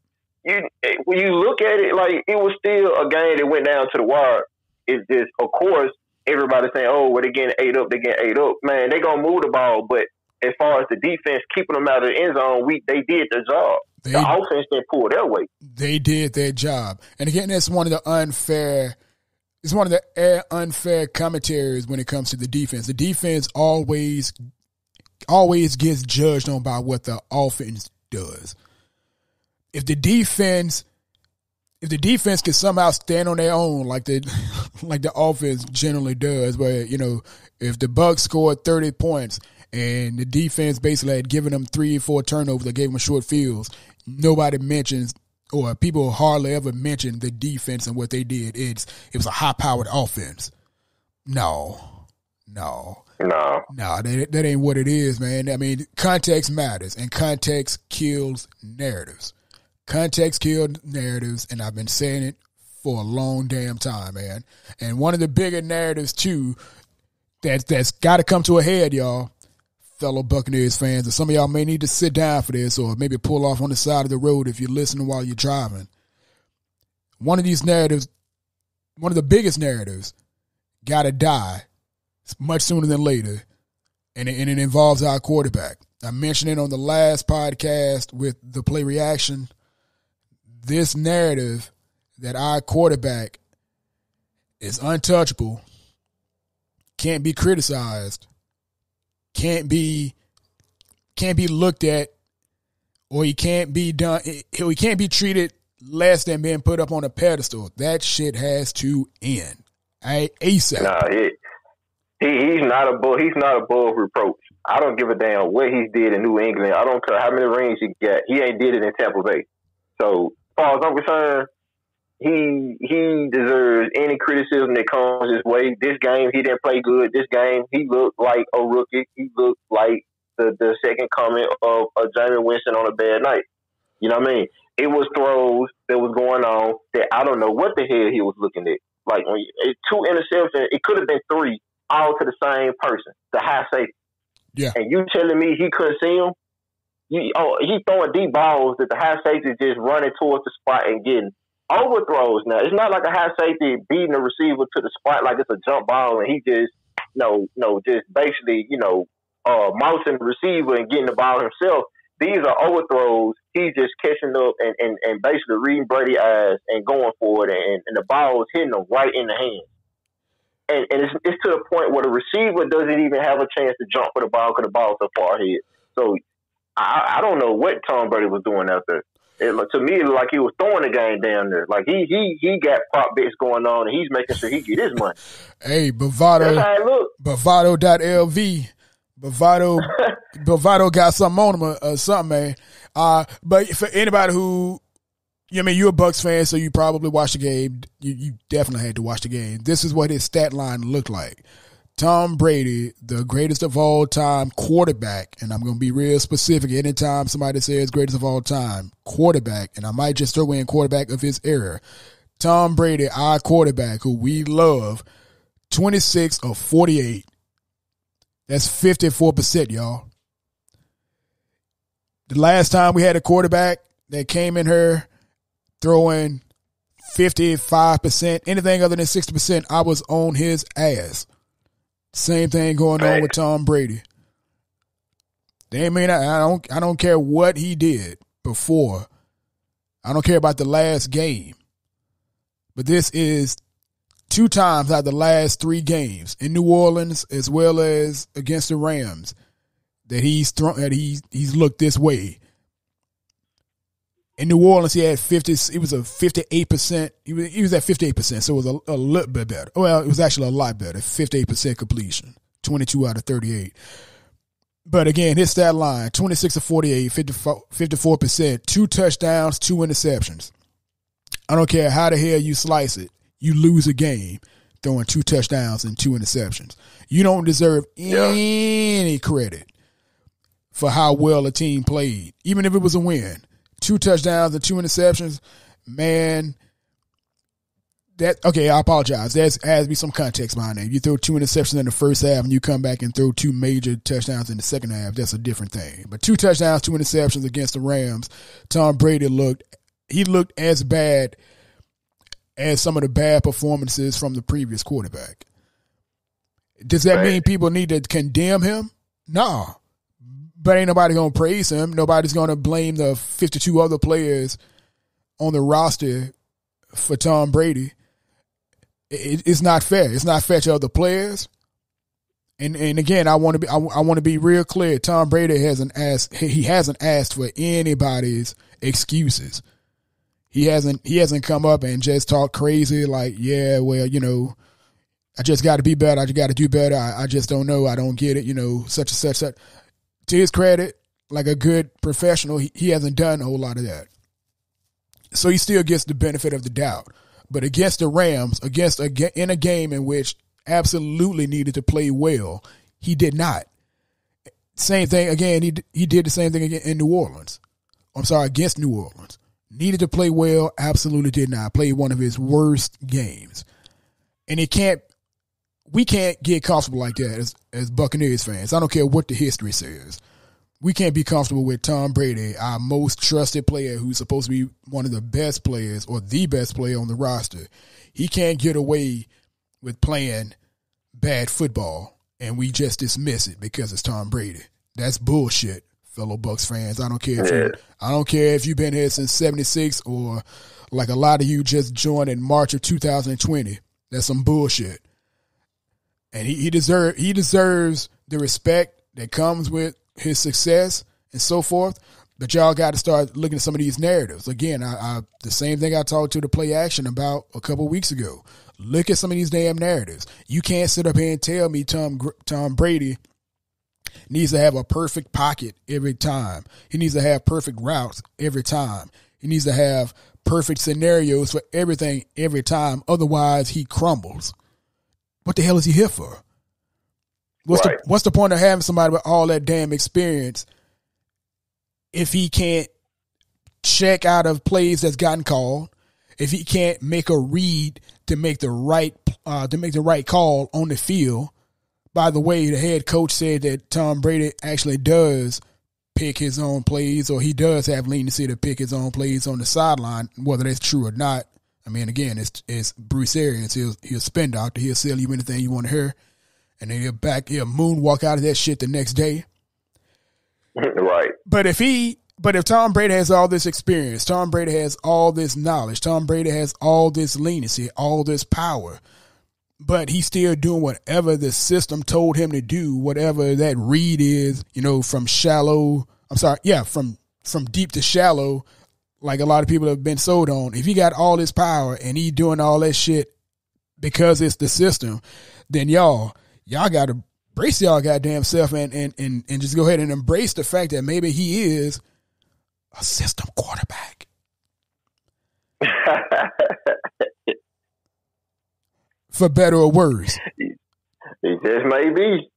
S5: when you look at it, like, it was still a game that went down to the wire. It's just, of course, everybody's saying, oh, well, they're getting ate up. Man, they're going to move the ball. But as far as the defense keeping them out of the end zone, they did their job. The offense didn't pull their weight.
S4: They did their job. And again, that's one of the unfair commentaries when it comes to the defense. The defense always gets judged on by what the offense does. If the defense can somehow stand on their own like the offense generally does, where, if the BUCS scored 30 points and the defense basically had given them 3 or 4 turnovers that gave them short fields, nobody mentions or people hardly ever mention the defense and what they did. It was a high-powered offense. No, that ain't what it is, man. I mean, context matters, and context kills narratives. Context kills narratives, and I've been saying it for a long damn time, man. And one of the bigger narratives, too, that's got to come to a head, y'all, fellow Buccaneers fans, and some of y'all may need to sit down for this or maybe pull off on the side of the road if you're listening while you're driving. One of these narratives, one of the biggest narratives, got to die much sooner than later, and it involves our quarterback. I mentioned it on the last podcast with the play reaction. This narrative that our quarterback is untouchable, can't be criticized, can't be looked at, or he can't be done. He can't be treated less than being put up on a pedestal. That shit has to end. ASAP.
S5: Nah, he's not above reproach. I don't give a damn what he did in New England. I don't care how many rings he got. He ain't did it in Tampa Bay. So, as far as I'm concerned, he deserves any criticism that comes his way. This game, he didn't play good. This game, he looked like a rookie. He looked like the second coming of Jameis Winston on a bad night. You know what I mean? It was throws that was going on that I don't know what the hell he was looking at. Like, when two interceptions, it could have been three, all to the same person, the high safety.
S4: Yeah.
S5: And you telling me he couldn't see him? He throwing deep balls that the high safety is just running towards the spot and getting overthrows. Now, it's not like a high safety beating the receiver to the spot like it's a jump ball and he just, just basically, mousing the receiver and getting the ball himself. These are overthrows. He's just catching up and basically reading Brady's eyes and going for it, and the ball is hitting him right in the hands. And it's to the point where the receiver doesn't even have a chance to jump for the ball because the ball's so far ahead. So I don't know what Tom Brady was doing out there. To me, it looked like he was throwing the game down there. Like he got prop bets going on, and he's making sure he get his money.
S4: Hey, Bavado,
S5: that's how it look.
S4: Bavado.lv. Bavado got something on him or something, man. But for anybody who, you're a Bucs fan, so you probably watched the game. You definitely had to watch the game. This is what his stat line looked like. Tom Brady, the greatest of all time quarterback, and I'm going to be real specific. Anytime somebody says greatest of all time quarterback, and I might just throw in quarterback of his era, Tom Brady, our quarterback, who we love, 26 of 48. That's 54%, y'all. The last time we had a quarterback that came in here throwing 55%, anything other than 60%, I was on his ass. Same thing going on with Tom Brady. I don't care what he did before. I don't care about the last game. But this is 2 times out of the last 3 games in New Orleans as well as against the Rams that he's looked this way. In New Orleans, he had 50. It was a 58%. He was at 58%, so it was a little bit better. Well, it was actually a lot better. 58% completion, 22 out of 38. But again, his stat line: 26 of 48, 54%, 2 touchdowns, 2 interceptions. I don't care how the hell you slice it, you lose a game throwing 2 touchdowns and 2 interceptions. You don't deserve any credit for how well a team played, even if it was a win. 2 touchdowns and 2 interceptions, man. I apologize. There has to be some context behind that. You throw 2 interceptions in the first half and you come back and throw 2 major touchdowns in the second half, that's a different thing. But 2 touchdowns, 2 interceptions against the Rams, Tom Brady looked as bad as some of the bad performances from the previous quarterback. Does that mean people need to condemn him? No. But ain't nobody going to praise him. Nobody's going to blame the 52 other players on the roster for Tom Brady. It's not fair. It's not fair to other players. And again, I want to be real clear. Tom Brady hasn't asked for anybody's excuses. He hasn't come up and just talked crazy like, yeah, well, I just got to be better. I just got to do better. I just don't know. I don't get it. Such and such. To his credit, like a good professional, he hasn't done a whole lot of that. So he still gets the benefit of the doubt. But against the Rams, in a game in which absolutely needed to play well, he did not. Same thing again. He did the same thing again in New Orleans. I'm sorry, against New Orleans. Needed to play well, absolutely did not. Played one of his worst games. And we can't get comfortable like that as Buccaneers fans. I don't care what the history says. We can't be comfortable with Tom Brady, our most trusted player, who's supposed to be one of the best players or the best player on the roster. He can't get away with playing bad football, and we just dismiss it because it's Tom Brady. That's bullshit, fellow Bucs fans. I don't care if you've been here since '76 or like a lot of you just joined in March of 2020. That's some bullshit. And he deserves the respect that comes with his success and so forth. But y'all got to start looking at some of these narratives. Again, the same thing I talked to the play action about a couple of weeks ago. Look at some of these damn narratives. You can't sit up here and tell me Tom Brady needs to have a perfect pocket every time. He needs to have perfect routes every time. He needs to have perfect scenarios for everything every time. Otherwise, he crumbles. What the hell is he here for? What's the point of having somebody with all that damn experience if he can't check out of plays that's gotten called, if he can't make a read to make the right call on the field? By the way, the head coach said that Tom Brady actually does pick his own plays, or he does have leniency to pick his own plays on the sideline, whether that's true or not. I mean, again, it's Bruce Arians. He'll spin doctor. He'll sell you anything you want to hear. And then he'll moonwalk out of that shit the next day.
S5: Right.
S4: But if Tom Brady has all this experience, Tom Brady has all this knowledge, Tom Brady has all this leniency, all this power, but he's still doing whatever the system told him to do, whatever that read is, from deep to shallow, like a lot of people have been sold on. If he got all this power and he doing all that shit because it's the system, then y'all got to brace y'all goddamn self and just go ahead and embrace the fact that maybe he is a system quarterback. For better or worse.
S5: He just may be.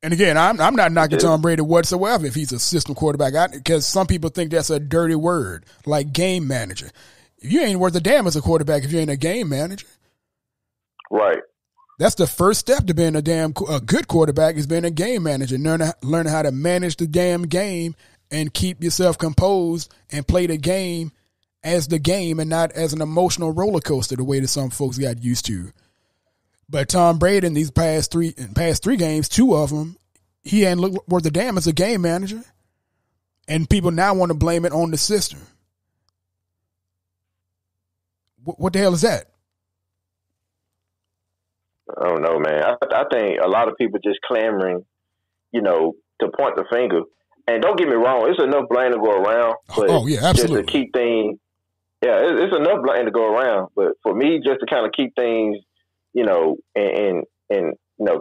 S4: And again, I'm not knocking Tom Brady whatsoever if he's a system quarterback, because some people think that's a dirty word, like game manager. You ain't worth a damn as a quarterback if you ain't a game manager.
S5: Right.
S4: That's the first step to being a good quarterback, is being a game manager, learning how to manage the damn game and keep yourself composed and play the game as the game and not as an emotional roller coaster the way that some folks got used to. But Tom Brady in these past three games, 2 of them, he ain't looked worth a damn as a game manager. And people now want to blame it on the system. What the hell is that?
S5: I don't know, man. I think a lot of people just clamoring, to point the finger. And don't get me wrong, it's enough blame to go around. But
S4: absolutely.
S5: Just to keep things, it's enough blame to go around. But for me, just to kind of keep things, and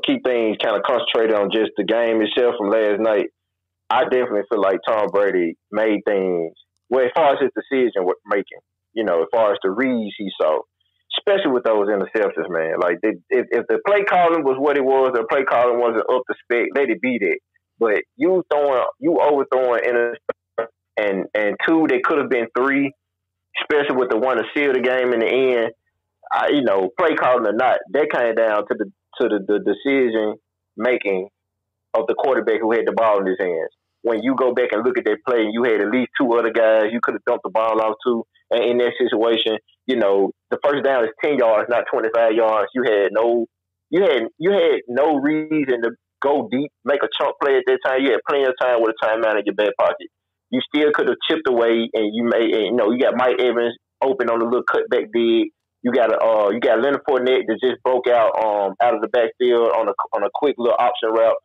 S5: keep things kind of concentrated on just the game itself from last night, I definitely feel like Tom Brady made things, as far as his decision making, as far as the reads he saw, especially with those interceptions, man. Like, if the play calling was what it was, the play calling wasn't up to spec, let it be that. But you overthrowing interceptions, and 2, they could have been 3, especially with the one to seal the game in the end. Play calling or not, that came down to the decision making of the quarterback who had the ball in his hands. When you go back and look at that play, you had at least 2 other guys you could have dumped the ball off to, and in that situation, the first down is 10 yards, not 25 yards. You had no reason to go deep, make a chunk play at that time. You had plenty of time with a timeout in your back pocket. You still could have chipped away, and you got Mike Evans open on the little cutback dig. You got Leonard Fournette that just broke out of the backfield on a quick little option route.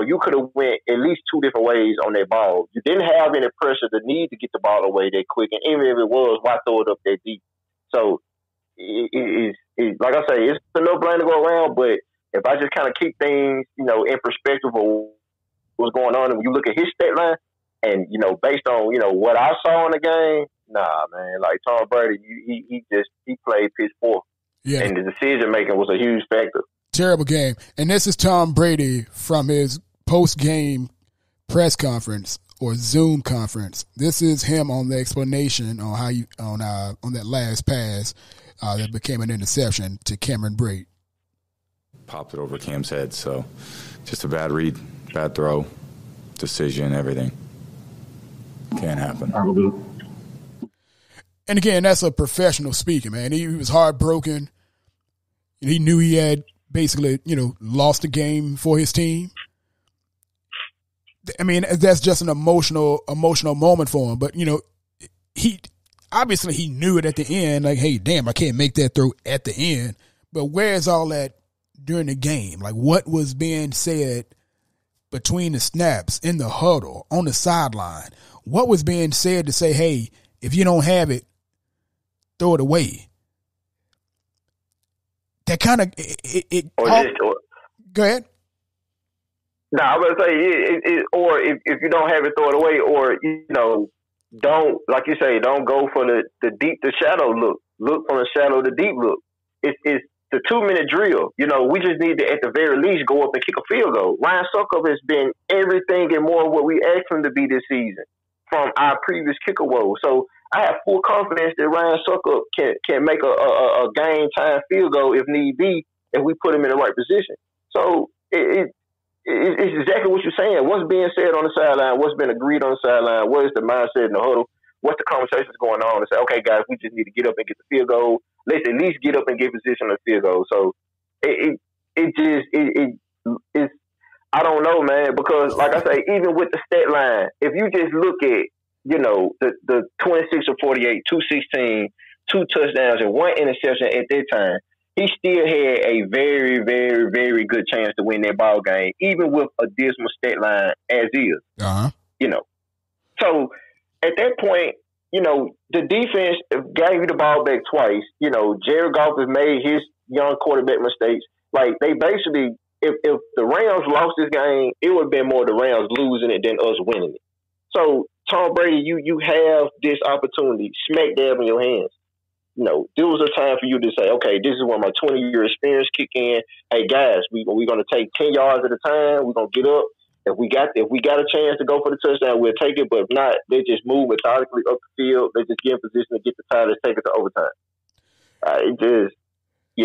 S5: You could have went at least 2 different ways on that ball. You didn't have any pressure, the need to get the ball away that quick, and even if it was, why throw it up that deep? So, it like I say, it's enough blame to go around, but if I just kind of keep things, in perspective of what's going on, and when you look at his stat line, and, based on, what I saw in the game, Nah, man. Like Tom Brady, he played pitch poor.
S4: Yeah.
S5: And the decision making was a huge factor.
S4: Terrible game. And this is Tom Brady from his post-game press conference or Zoom conference. This is him on the explanation on how you on that last pass that became an interception to Cameron Brate.
S7: Popped it over Cam's head, so just a bad read, bad throw, decision, everything. Can't happen.
S4: And again, that's a professional speaking, man. He was heartbroken. He knew he had basically, lost the game for his team. I mean, that's just an emotional moment for him. But, he obviously he knew it at the end, like, hey, damn, I can't make that throw at the end. But where's all that during the game? Like, what was being said between the snaps, in the huddle, on the sideline? What was being said to say, hey, if you don't have it, throw it away? That kind of go ahead.
S5: No, I was gonna say or if you don't have it, throw it away, or don't, like you say, don't go for the deep to shadow look. Look from the shadow to deep look. It's the 2-minute drill. We just need to at the very least go up and kick a field goal. Ryan Succop has been everything and more of what we asked him to be this season from our previous kicker role. So I have full confidence that Ryan Succop can make a game time field goal if need be, if we put him in the right position. So it's exactly what you're saying. What's being said on the sideline, what's been agreed on the sideline, what is the mindset in the huddle, what's the conversations going on to say, okay, guys, we just need to get up and get the field goal. Let's at least get up and get position on the field goal. So it's I don't know, man, because like I say, even with the stat line, if you just look at, the 26 or 48, 216, 2 touchdowns and 1 interception at that time, he still had a very, very, very good chance to win that ball game, even with a dismal stat line as is.
S4: Uh-huh.
S5: So at that point, the defense gave you the ball back twice. Jared Goff has made his young quarterback mistakes. Like, they basically, if the Rams lost this game, it would have been more the Rams losing it than us winning it. So, Tom Brady, you have this opportunity smack dab in your hands. There was a time for you to say, okay, this is when my 20-year experience kick in. Hey, guys, we're going to take 10 yards at a time. We're going to get up. If we got a chance to go for the touchdown, we'll take it. But if not, they just move methodically up the field. They just get in position to get the tie. Let's take it to overtime. It just, I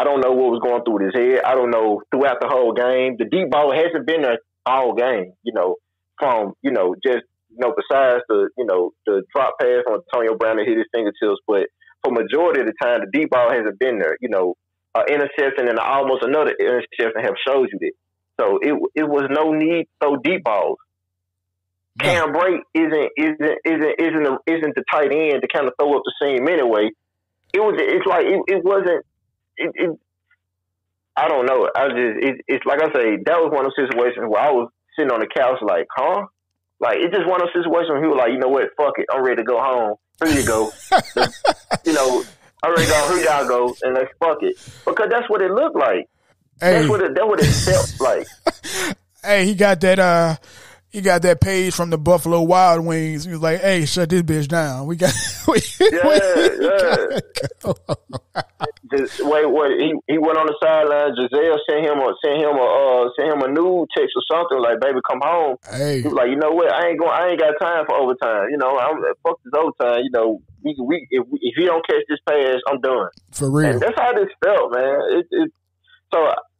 S5: don't know what was going through his head. I don't know throughout the whole game. The deep ball hasn't been there all game, from, just, besides the drop pass on Antonio Brown that hit his fingertips. But for majority of the time, the deep ball hasn't been there. An interception and almost another interception have showed you that. So it was no need to throw deep balls. Cam Brate isn't the tight end to kind of throw up the seam anyway. It wasn't. I don't know. It's like I say, that was one of those situations where I was sitting on the couch like, huh? Like, it's just one of those situations where he was like, you know what, fuck it, I'm ready to go home. Here you go. I'm ready to go. Here y'all go, and let's fuck it, because that's what it looked like. Hey. That's what it felt like.
S4: Hey, he got that page from the Buffalo Wild Wings. He was like, "Hey, shut this bitch down. We got."
S5: Just wait. What he went on the sideline. Giselle sent him a nude text or something like, "Baby, come home."
S4: Hey,
S5: he was like, you know what? I ain't got time for overtime. I'm fuck this overtime. If he don't catch this pass, I'm done.
S4: For real.
S5: And that's how this felt, man. So,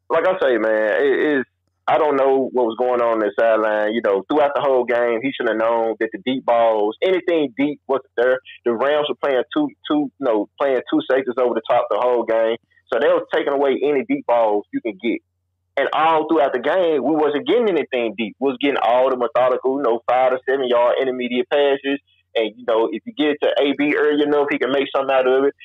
S5: like I say, man, I don't know what was going on the sideline. Throughout the whole game, he should have known that the deep balls, anything deep wasn't there. The Rams were playing playing two safeties over the top the whole game. So they was taking away any deep balls you can get. And all throughout the game, we wasn't getting anything deep. We was getting all the methodical, 5 to 7 yard intermediate passes. And, if you get it to AB early enough, he can make something out of it.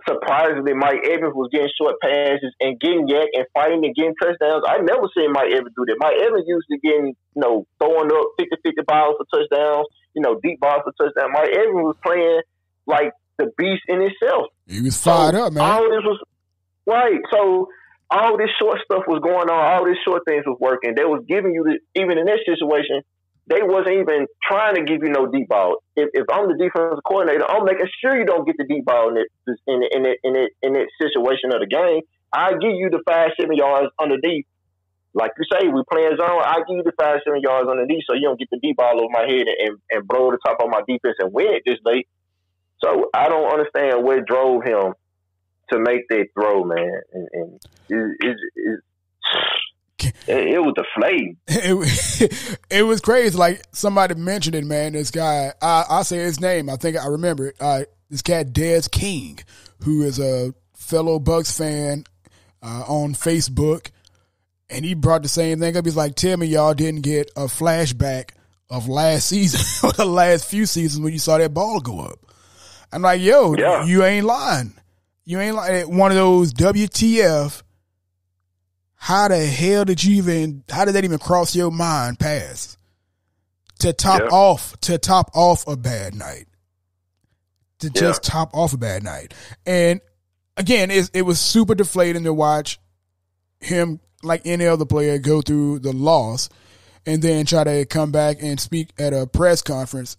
S5: Surprisingly, Mike Evans was getting short passes and getting yak and fighting and getting touchdowns. I never seen Mike Evans do that. Mike Evans usually getting, throwing up 50-50 balls for touchdowns, deep balls for touchdowns. Mike Evans was playing like the beast in itself.
S4: He was fired up, man.
S5: All this was right. So all this short stuff was going on. All these short things was working. They was giving you even in this situation, they wasn't even trying to give you no deep ball. If I'm the defensive coordinator, I'm making sure you don't get the deep ball in that situation of the game. I give you the 5-7 yards underneath. Like you say, we playing zone. I give you the 5-7 yards underneath, so you don't get the deep ball over my head and blow the top of my defense and win it this late. So I don't understand what drove him to make that throw, man. And it was the flame.
S4: It was crazy. Like somebody mentioned it, man. This guy, I say his name. I think I remember it. This cat, Des King, who is a fellow BUCS fan on Facebook. And he brought the same thing up. He's like, tell me y'all didn't get a flashback of last season or the last few seasons when you saw that ball go up. I'm like, yo, you ain't lying. You ain't lying. One of those WTF. How the hell did that even cross your mind pass to top off a bad night? To just top off a bad night. And again, it was super deflating to watch him, like any other player, go through the loss and then try to come back and speak at a press conference.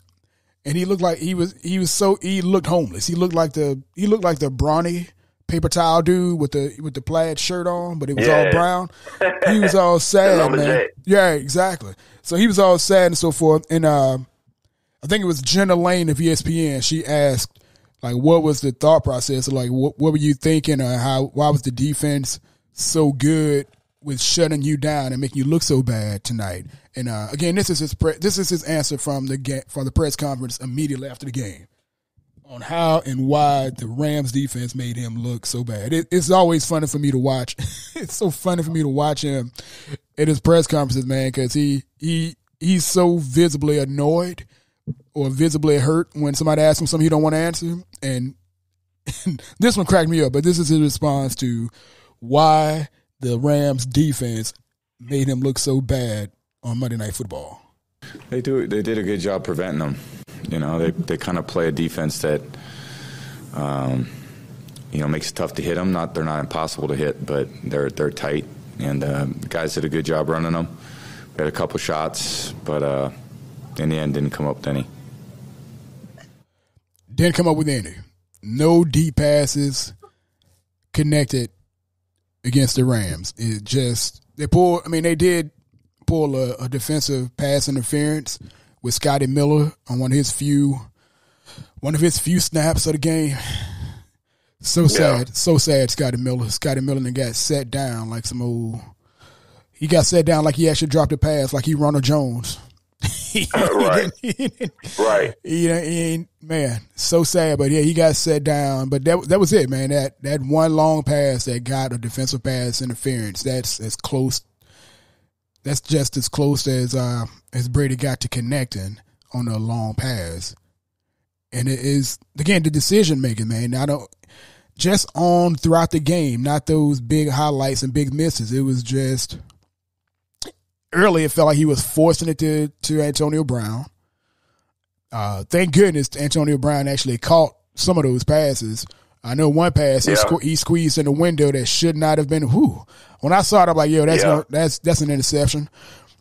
S4: And he looked like he looked homeless. He looked like the brawny paper towel dude with the plaid shirt on, but it was all brown. He was all sad, man. Yeah, exactly. So he was all sad and so forth. And I think it was Jenna Lane of ESPN. She asked, like, what was the thought process? Like, what were you thinking? Or why was the defense so good with shutting you down and making you look so bad tonight? And again, this is his answer from the press conference immediately after the game on how and why the Rams defense made him look so bad. It's always funny for me to watch. It's so funny for me to watch him at his press conferences, man, because he's so visibly annoyed or visibly hurt when somebody asks him something he don't want to answer. And this one cracked me up, but this is his response to why the Rams defense made him look so bad on Monday Night Football.
S7: They did a good job preventing them. You know, they kind of play a defense that, makes it tough to hit them. They're not impossible to hit, but they're tight. And the guys did a good job running them. We had a couple shots, but in the end, didn't come up with any.
S4: Didn't come up with any. No deep passes connected against the Rams. They did pull a defensive pass interference with Scotty Miller on one of his few snaps of the game. So sad, Scotty Miller. Scotty Miller got set down like he got set down like he actually dropped a pass, like he Ronald Jones.
S5: Right.
S4: Man, so sad. But yeah, he got set down. But that was it, man. That one long pass that got a defensive pass interference. That's as close. That's just as close as Brady got to connecting on a long pass. And it is, again, the decision making, man. Just on throughout the game, not those big highlights and big misses. It was just early. It felt like he was forcing it to Antonio Brown. Thank goodness Antonio Brown actually caught some of those passes. I know one pass he squeezed in the window that should not have been. When I saw it, I'm like, yo, that's an interception.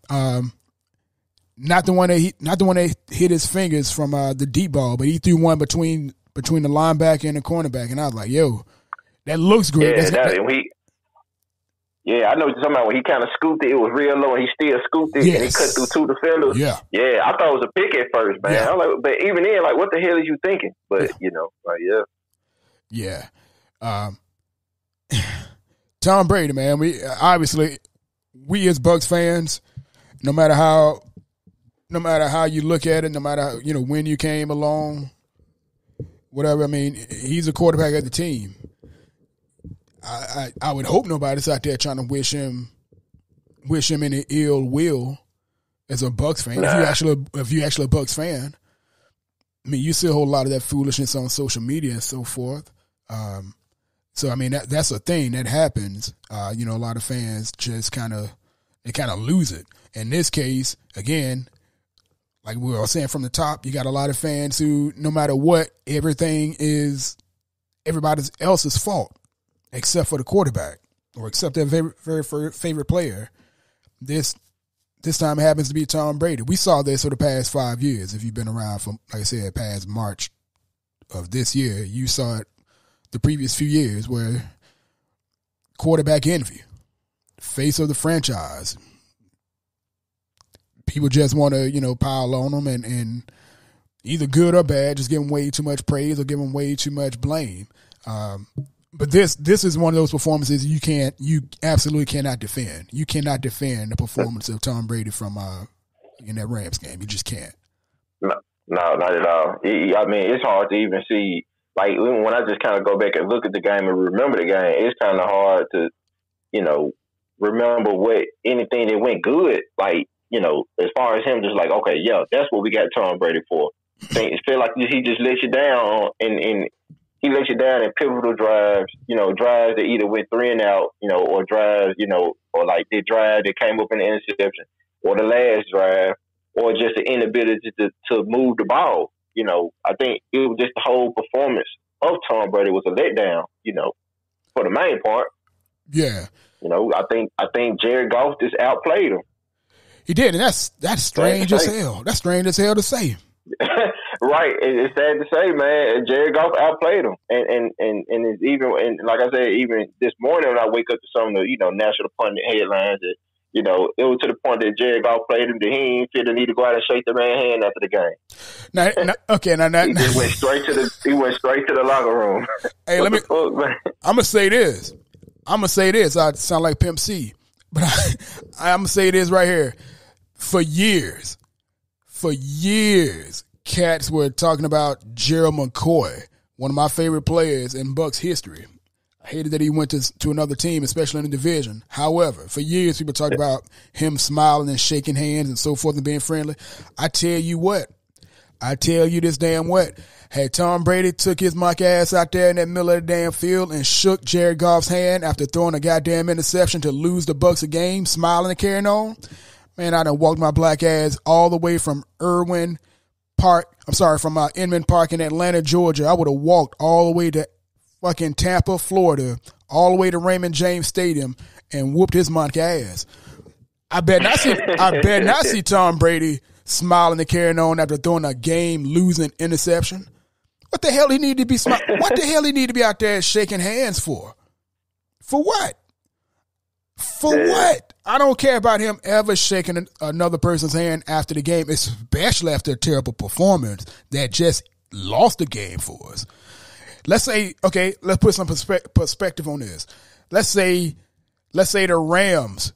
S4: Not the one that hit his fingers from the deep ball, but he threw one between the linebacker and the cornerback, and I was like, yo, that looks great.
S5: I know what you're talking about. When he kind of scooped it, it was real low, and he still scooped it, and he cut through two defenders.
S4: Yeah,
S5: I thought it was a pick at first, man. I was like, but even then, like, what the hell are you thinking? But
S4: Yeah. Tom Brady, man. We as BUCS fans, no matter how you look at it, no matter how, when you came along, whatever. I mean, he's a quarterback of the team. I would hope nobody's out there trying to wish him any ill will as a BUCS fan. Nah. If you actually a BUCS fan, I mean, you see a whole lot of that foolishness on social media and so forth. So I mean, that's a thing that happens. A lot of fans just kind of lose it. In this case, again, like we were saying from the top, you got a lot of fans who, no matter what, everything is everybody else's fault except for the quarterback or except their very, very favorite player. This This time it happens to be Tom Brady. We saw this for the past 5 years. If you've been around from, like I said, past March of this year, you saw it the previous few years where quarterback envy, face of the franchise, people just want to, pile on them and either good or bad, just give them way too much praise or give them way too much blame. But this is one of those performances you absolutely cannot defend. You cannot defend the performance of Tom Brady from in that Rams game. You just can't.
S5: No, not at all. I mean, it's hard to even see. Like when I just kind of go back and look at the game and remember the game, it's kind of hard to, remember anything that went good. Like, as far as him, just like, okay, yeah, that's what we got Tom Brady for. It feel like he just let you down and he let you down in pivotal drives, drives that either went 3 and out, or drives, or like the drive that came up in the interception, or the last drive, or just the inability to move the ball. I think it was just the whole performance of Tom Brady was a letdown, for the main part.
S4: Yeah.
S5: I think Jared Goff just outplayed him.
S4: He did, and that's strange as hell. That's strange as hell to say.
S5: Right, it's sad to say, man. Jared Goff outplayed him, and it's even, and like I said, even this morning when I wake up to some of the national pundit headlines, that it was to the point that Jared Goff played him that he ain't feel the need to go out and shake the man's hand after the game. He went straight to the locker room.
S4: Hey, I'm gonna say this. I sound like Pimp C, but I'm gonna say this right here. For years, cats were talking about Gerald McCoy, one of my favorite players in BUCS history. I hated that he went to another team, especially in the division. However, for years, people talked about him smiling and shaking hands and so forth and being friendly. I tell you this damn what. Had Tom Brady took his mock ass out there in that middle of the damn field and shook Jared Goff's hand after throwing a goddamn interception to lose the BUCS a game, smiling and carrying on, man, I done walked my black ass all the way from Inman Park in Atlanta, Georgia. I would have walked all the way to fucking Tampa, Florida, all the way to Raymond James Stadium and whooped his monkey ass. I bet not see Tom Brady smiling and carrying on after throwing a game-losing interception. What the hell he need to be What the hell he need to be out there shaking hands for? For what? For what? I don't care about him ever shaking another person's hand after the game, especially after a terrible performance that just lost the game for us. Let's say, okay, let's put some perspective on this. Let's say the Rams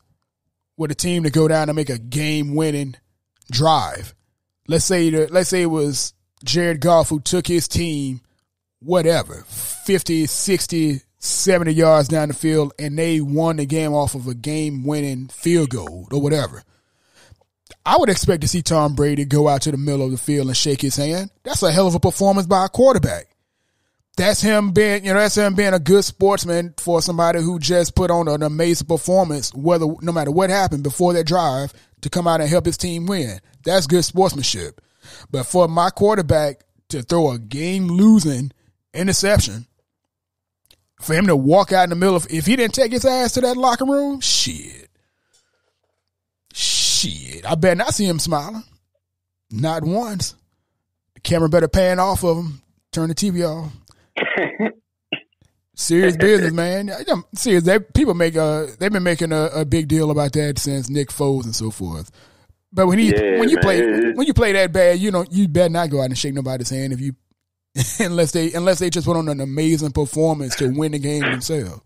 S4: were the team to go down and make a game-winning drive. Let's say it was Jared Goff who took his team, 50, 60, 70 yards down the field, and they won the game off of a game-winning field goal or whatever. I would expect to see Tom Brady go out to the middle of the field and shake his hand. That's a hell of a performance by a quarterback. That's him being a good sportsman for somebody who just put on an amazing performance, no matter what happened before that drive, to come out and help his team win. That's good sportsmanship. But for my quarterback to throw a game-losing interception, for him to walk out in the middle of, if he didn't take his ass to that locker room, shit. I better not see him smiling. Not once. The camera better pan off of him. Turn the TV off. Serious business, man. Serious. They've been making a big deal about that since Nick Foles and so forth. But when you play that bad, you better not go out and shake nobody's hand if you unless they just put on an amazing performance to win the game themselves.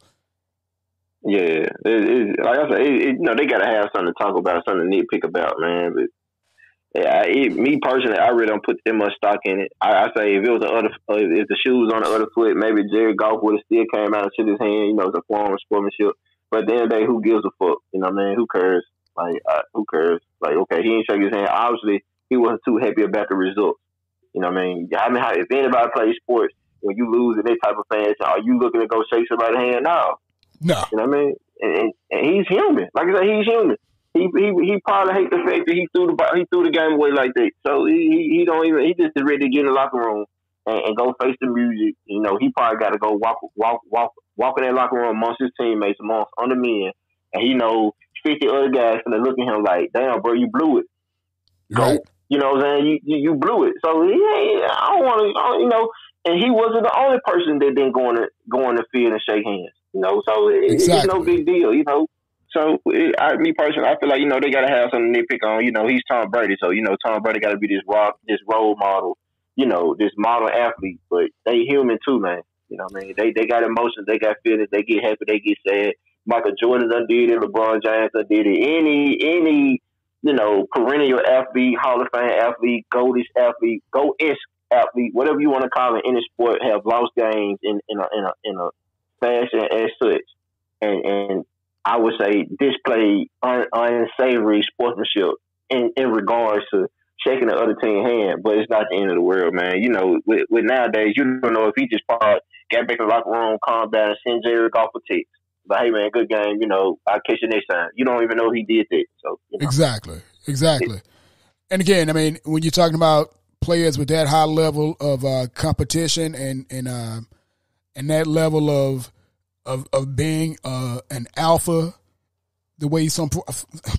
S5: Yeah, like I said, they got to have something to talk about, something to nitpick about, man. But me personally, I really don't put that much stock in it. I say if the shoe was on the other foot, maybe Jared Goff would have still came out and shook his hand. It's a form of sportsmanship. But at the end of the day, who gives a fuck? Who cares? Who cares? Okay, he ain't shake his hand. Obviously, he wasn't too happy about the results. If anybody plays sports, when you lose in that type of fashion, are you looking to go shake somebody's hand? No. You know what I mean? And he's human. Like I said, he's human. He probably hates the fact that he threw the game away like that. So he just ready to get in the locker room and go face the music. He probably got to go walk in that locker room amongst his teammates, amongst other men, and he 50 other guys gonna look at him like, damn, bro, you blew it. Go.
S4: Right.
S5: You know what I'm saying? You blew it. So I don't want to, you know. And he wasn't the only person that didn't go on the field and shake hands. You know, so it's no big deal. You know. So me personally, I feel like, you know, they gotta have something to nitpick on. You know, he's Tom Brady, so you know Tom Brady got to be this role model. You know, this model athlete, but they human too, man. You know what I mean? They got emotions, they got feelings, they get happy, they get sad. Michael Jordan done did it, LeBron James done did it. Any you know, perennial athlete, Hall of Fame athlete, GOAT-ish athlete, GOAT-ish athlete, whatever you want to call it in the sport, have lost games in a fashion as such. And I would say display unsavory sportsmanship in regards to shaking the other team's hand, but it's not the end of the world, man. You know, with nowadays, you don't know if he just got back in the locker room, calm down, and send Jerry off for text. But hey, man, good game. You know, I'll catch you next time. You don't even know he did that. So you know.
S4: Exactly. And again, I mean, when you're talking about players with that high level of competition and that level of being an alpha, the way some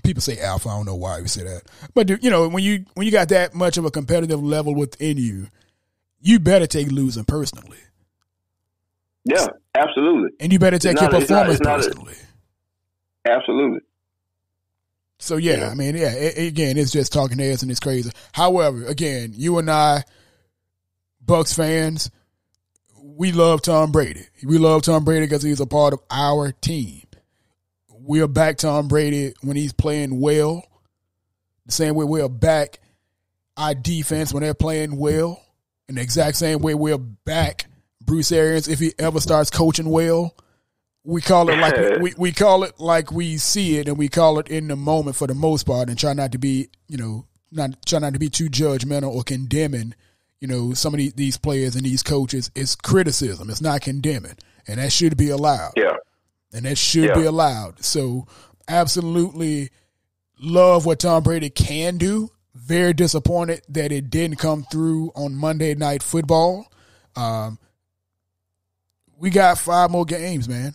S4: people say alpha, I don't know why we say that, but you know, when you got that much of a competitive level within you, you better take losing personally.
S5: Yeah, absolutely.
S4: And you better take your performance personally.
S5: Absolutely.
S4: So, yeah, I mean, again, it's just talking heads and it's crazy. However, again, you and I, BUCS fans, we love Tom Brady. We love Tom Brady because he's a part of our team. We'll back Tom Brady when he's playing well. The same way we'll back our defense when they're playing well. In the exact same way we'll back Bruce Arians if he ever starts coaching well. We call it like we call it like we see it, and we call it in the moment for the most part, and try not to be, you know, try not to be too judgmental or condemning, you know, some of these players and these coaches. It's criticism. It's not condemning, and that should be allowed.
S5: Yeah,
S4: and that should be allowed. So, absolutely love what Tom Brady can do. Very disappointed that it didn't come through on Monday Night Football. We got 5 more games, man.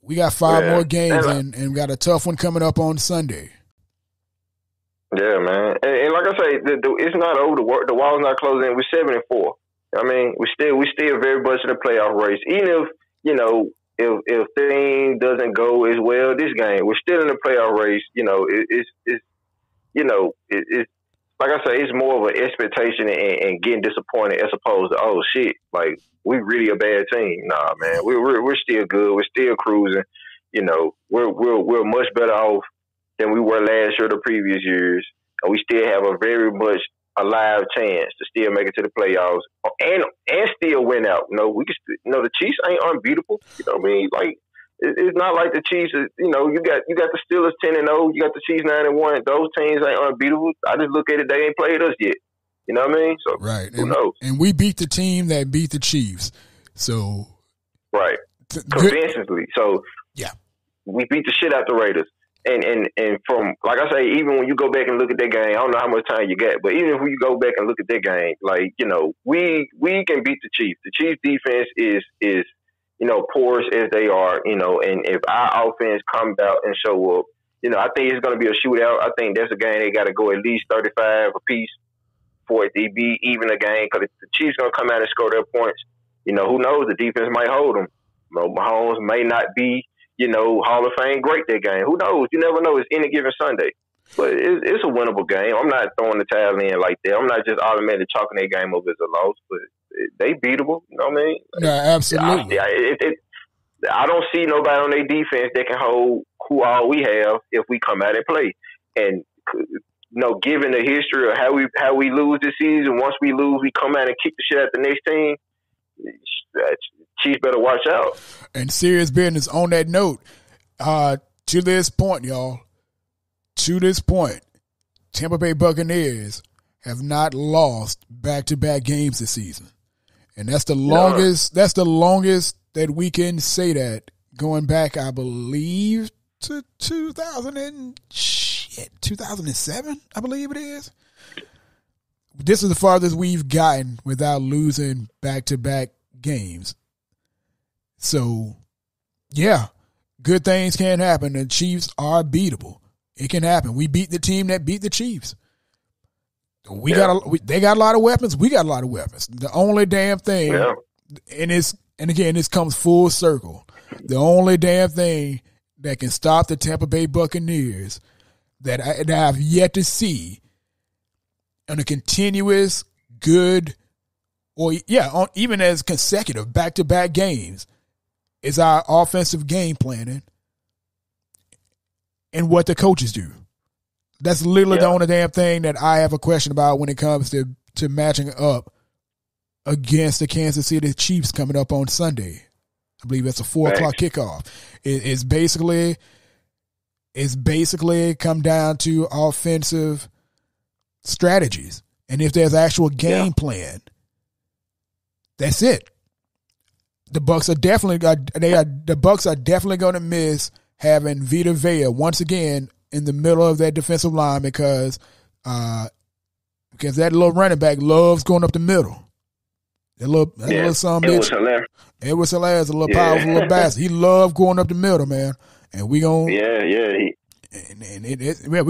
S4: We got 5 more games, and we got a tough one coming up on Sunday.
S5: Yeah, man. And like I say, it's not over. The wall's not closing. We're 7-4. I mean, we still very much in the playoff race. Even if, you know, if things doesn't go as well this game, we're still in the playoff race. You know, it's like I say, it's more of an expectation and getting disappointed as opposed to, oh shit, like we really a bad team. Nah, man, we're still good. We're still cruising. You know, we're much better off than we were last year or the previous years, and we still have a very much alive chance to still make it to the playoffs and still win out. You know, we can. You know, the Chiefs ain't unbeatable. You know what I mean? Like, it's not like the Chiefs. You know, you got the Steelers 10-0. You got the Chiefs 9-1. Those teams ain't unbeatable. I just look at it; they ain't played us yet. You know what I mean? So
S4: right.
S5: Who knows?
S4: And we beat the team that beat the Chiefs. So
S5: right, convincingly. So
S4: yeah,
S5: we beat the shit out the Raiders. And from, like I say, even when you go back and look at that game, I don't know how much time you got, but even if you go back and look at that game, like, you know, we can beat the Chiefs. The Chiefs defense is you know, porous as they are, you know, and if our offense comes out and show up, you know, I think it's going to be a shootout. I think that's a game they got to go at least 35 apiece for it to be even a game, because if the Chiefs going to come out and score their points, you know, who knows? The defense might hold them. You know, Mahomes may not be, you know, Hall of Fame great that game. Who knows? You never know. It's any given Sunday. But it's a winnable game. I'm not throwing the towel in like that. I'm not just automatically chalking that game up as a loss, but they beatable. You know what I mean?
S4: Yeah, absolutely.
S5: I don't see nobody on their defense that can hold who all we have if we come out and play. And, you know, given the history of how we lose this season, once we lose, we come out and kick the shit out the next team. Chiefs better watch out.
S4: And serious business on that note, to this point, y'all, to this point, Tampa Bay Buccaneers have not lost back-to-back games this season. And that's the longest that we can say that, going back, I believe, to 2007, I believe it is. This is the farthest we've gotten without losing back-to-back games. So, yeah, good things can happen. The Chiefs are beatable. It can happen. We beat the team that beat the Chiefs. They got a lot of weapons. We got a lot of weapons. The only damn thing, and again, this comes full circle. The only damn thing that can stop the Tampa Bay Buccaneers that I've yet to see on a continuous good, even as consecutive back-to-back games, is our offensive game planning and what the coaches do. That's literally the only damn thing that I have a question about when it comes to matching up against the Kansas City Chiefs coming up on Sunday. I believe it's a 4:00 kickoff. It's basically come down to offensive strategies. And if there's actual game plan, that's it. The Bucs are definitely going to miss having Vita Vea once again in the middle of that defensive line because that little running back loves going up the middle. That little son bitch. Edward Hilaire's a little powerful little bastard. He loved going up the middle, man. And we gonna we're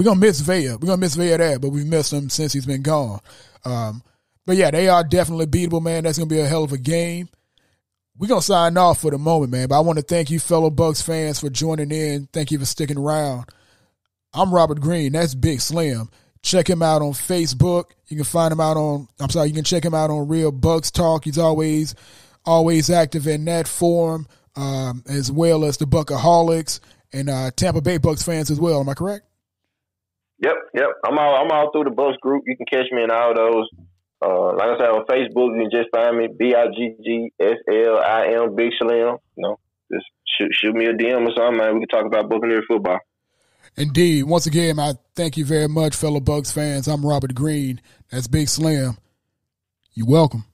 S4: gonna miss Vea. We're gonna miss Vea there, but we've missed him since he's been gone. But yeah, they are definitely beatable, man. That's gonna be a hell of a game. We're gonna sign off for the moment, man. But I want to thank you, fellow Bucs fans, for joining in. Thank you for sticking around. I'm Robert Green. That's Bigg Slim. Check him out on Facebook. You can find him out on. You can check him out on Real Bucs Talk. He's always active in that forum, as well as the Buckaholics and Tampa Bay Bucs fans as well. Am I correct?
S5: Yep. I'm all through the Bucs group. You can catch me in all those. Like I said, on Facebook, you can just find me BIGGSLIM Bigg Slim. Just shoot me a DM or something, man. We can talk about Buccaneer football.
S4: Indeed. Once again, I thank you very much, fellow Bucs fans. I'm Robert Green. That's Bigg Slim. You're welcome.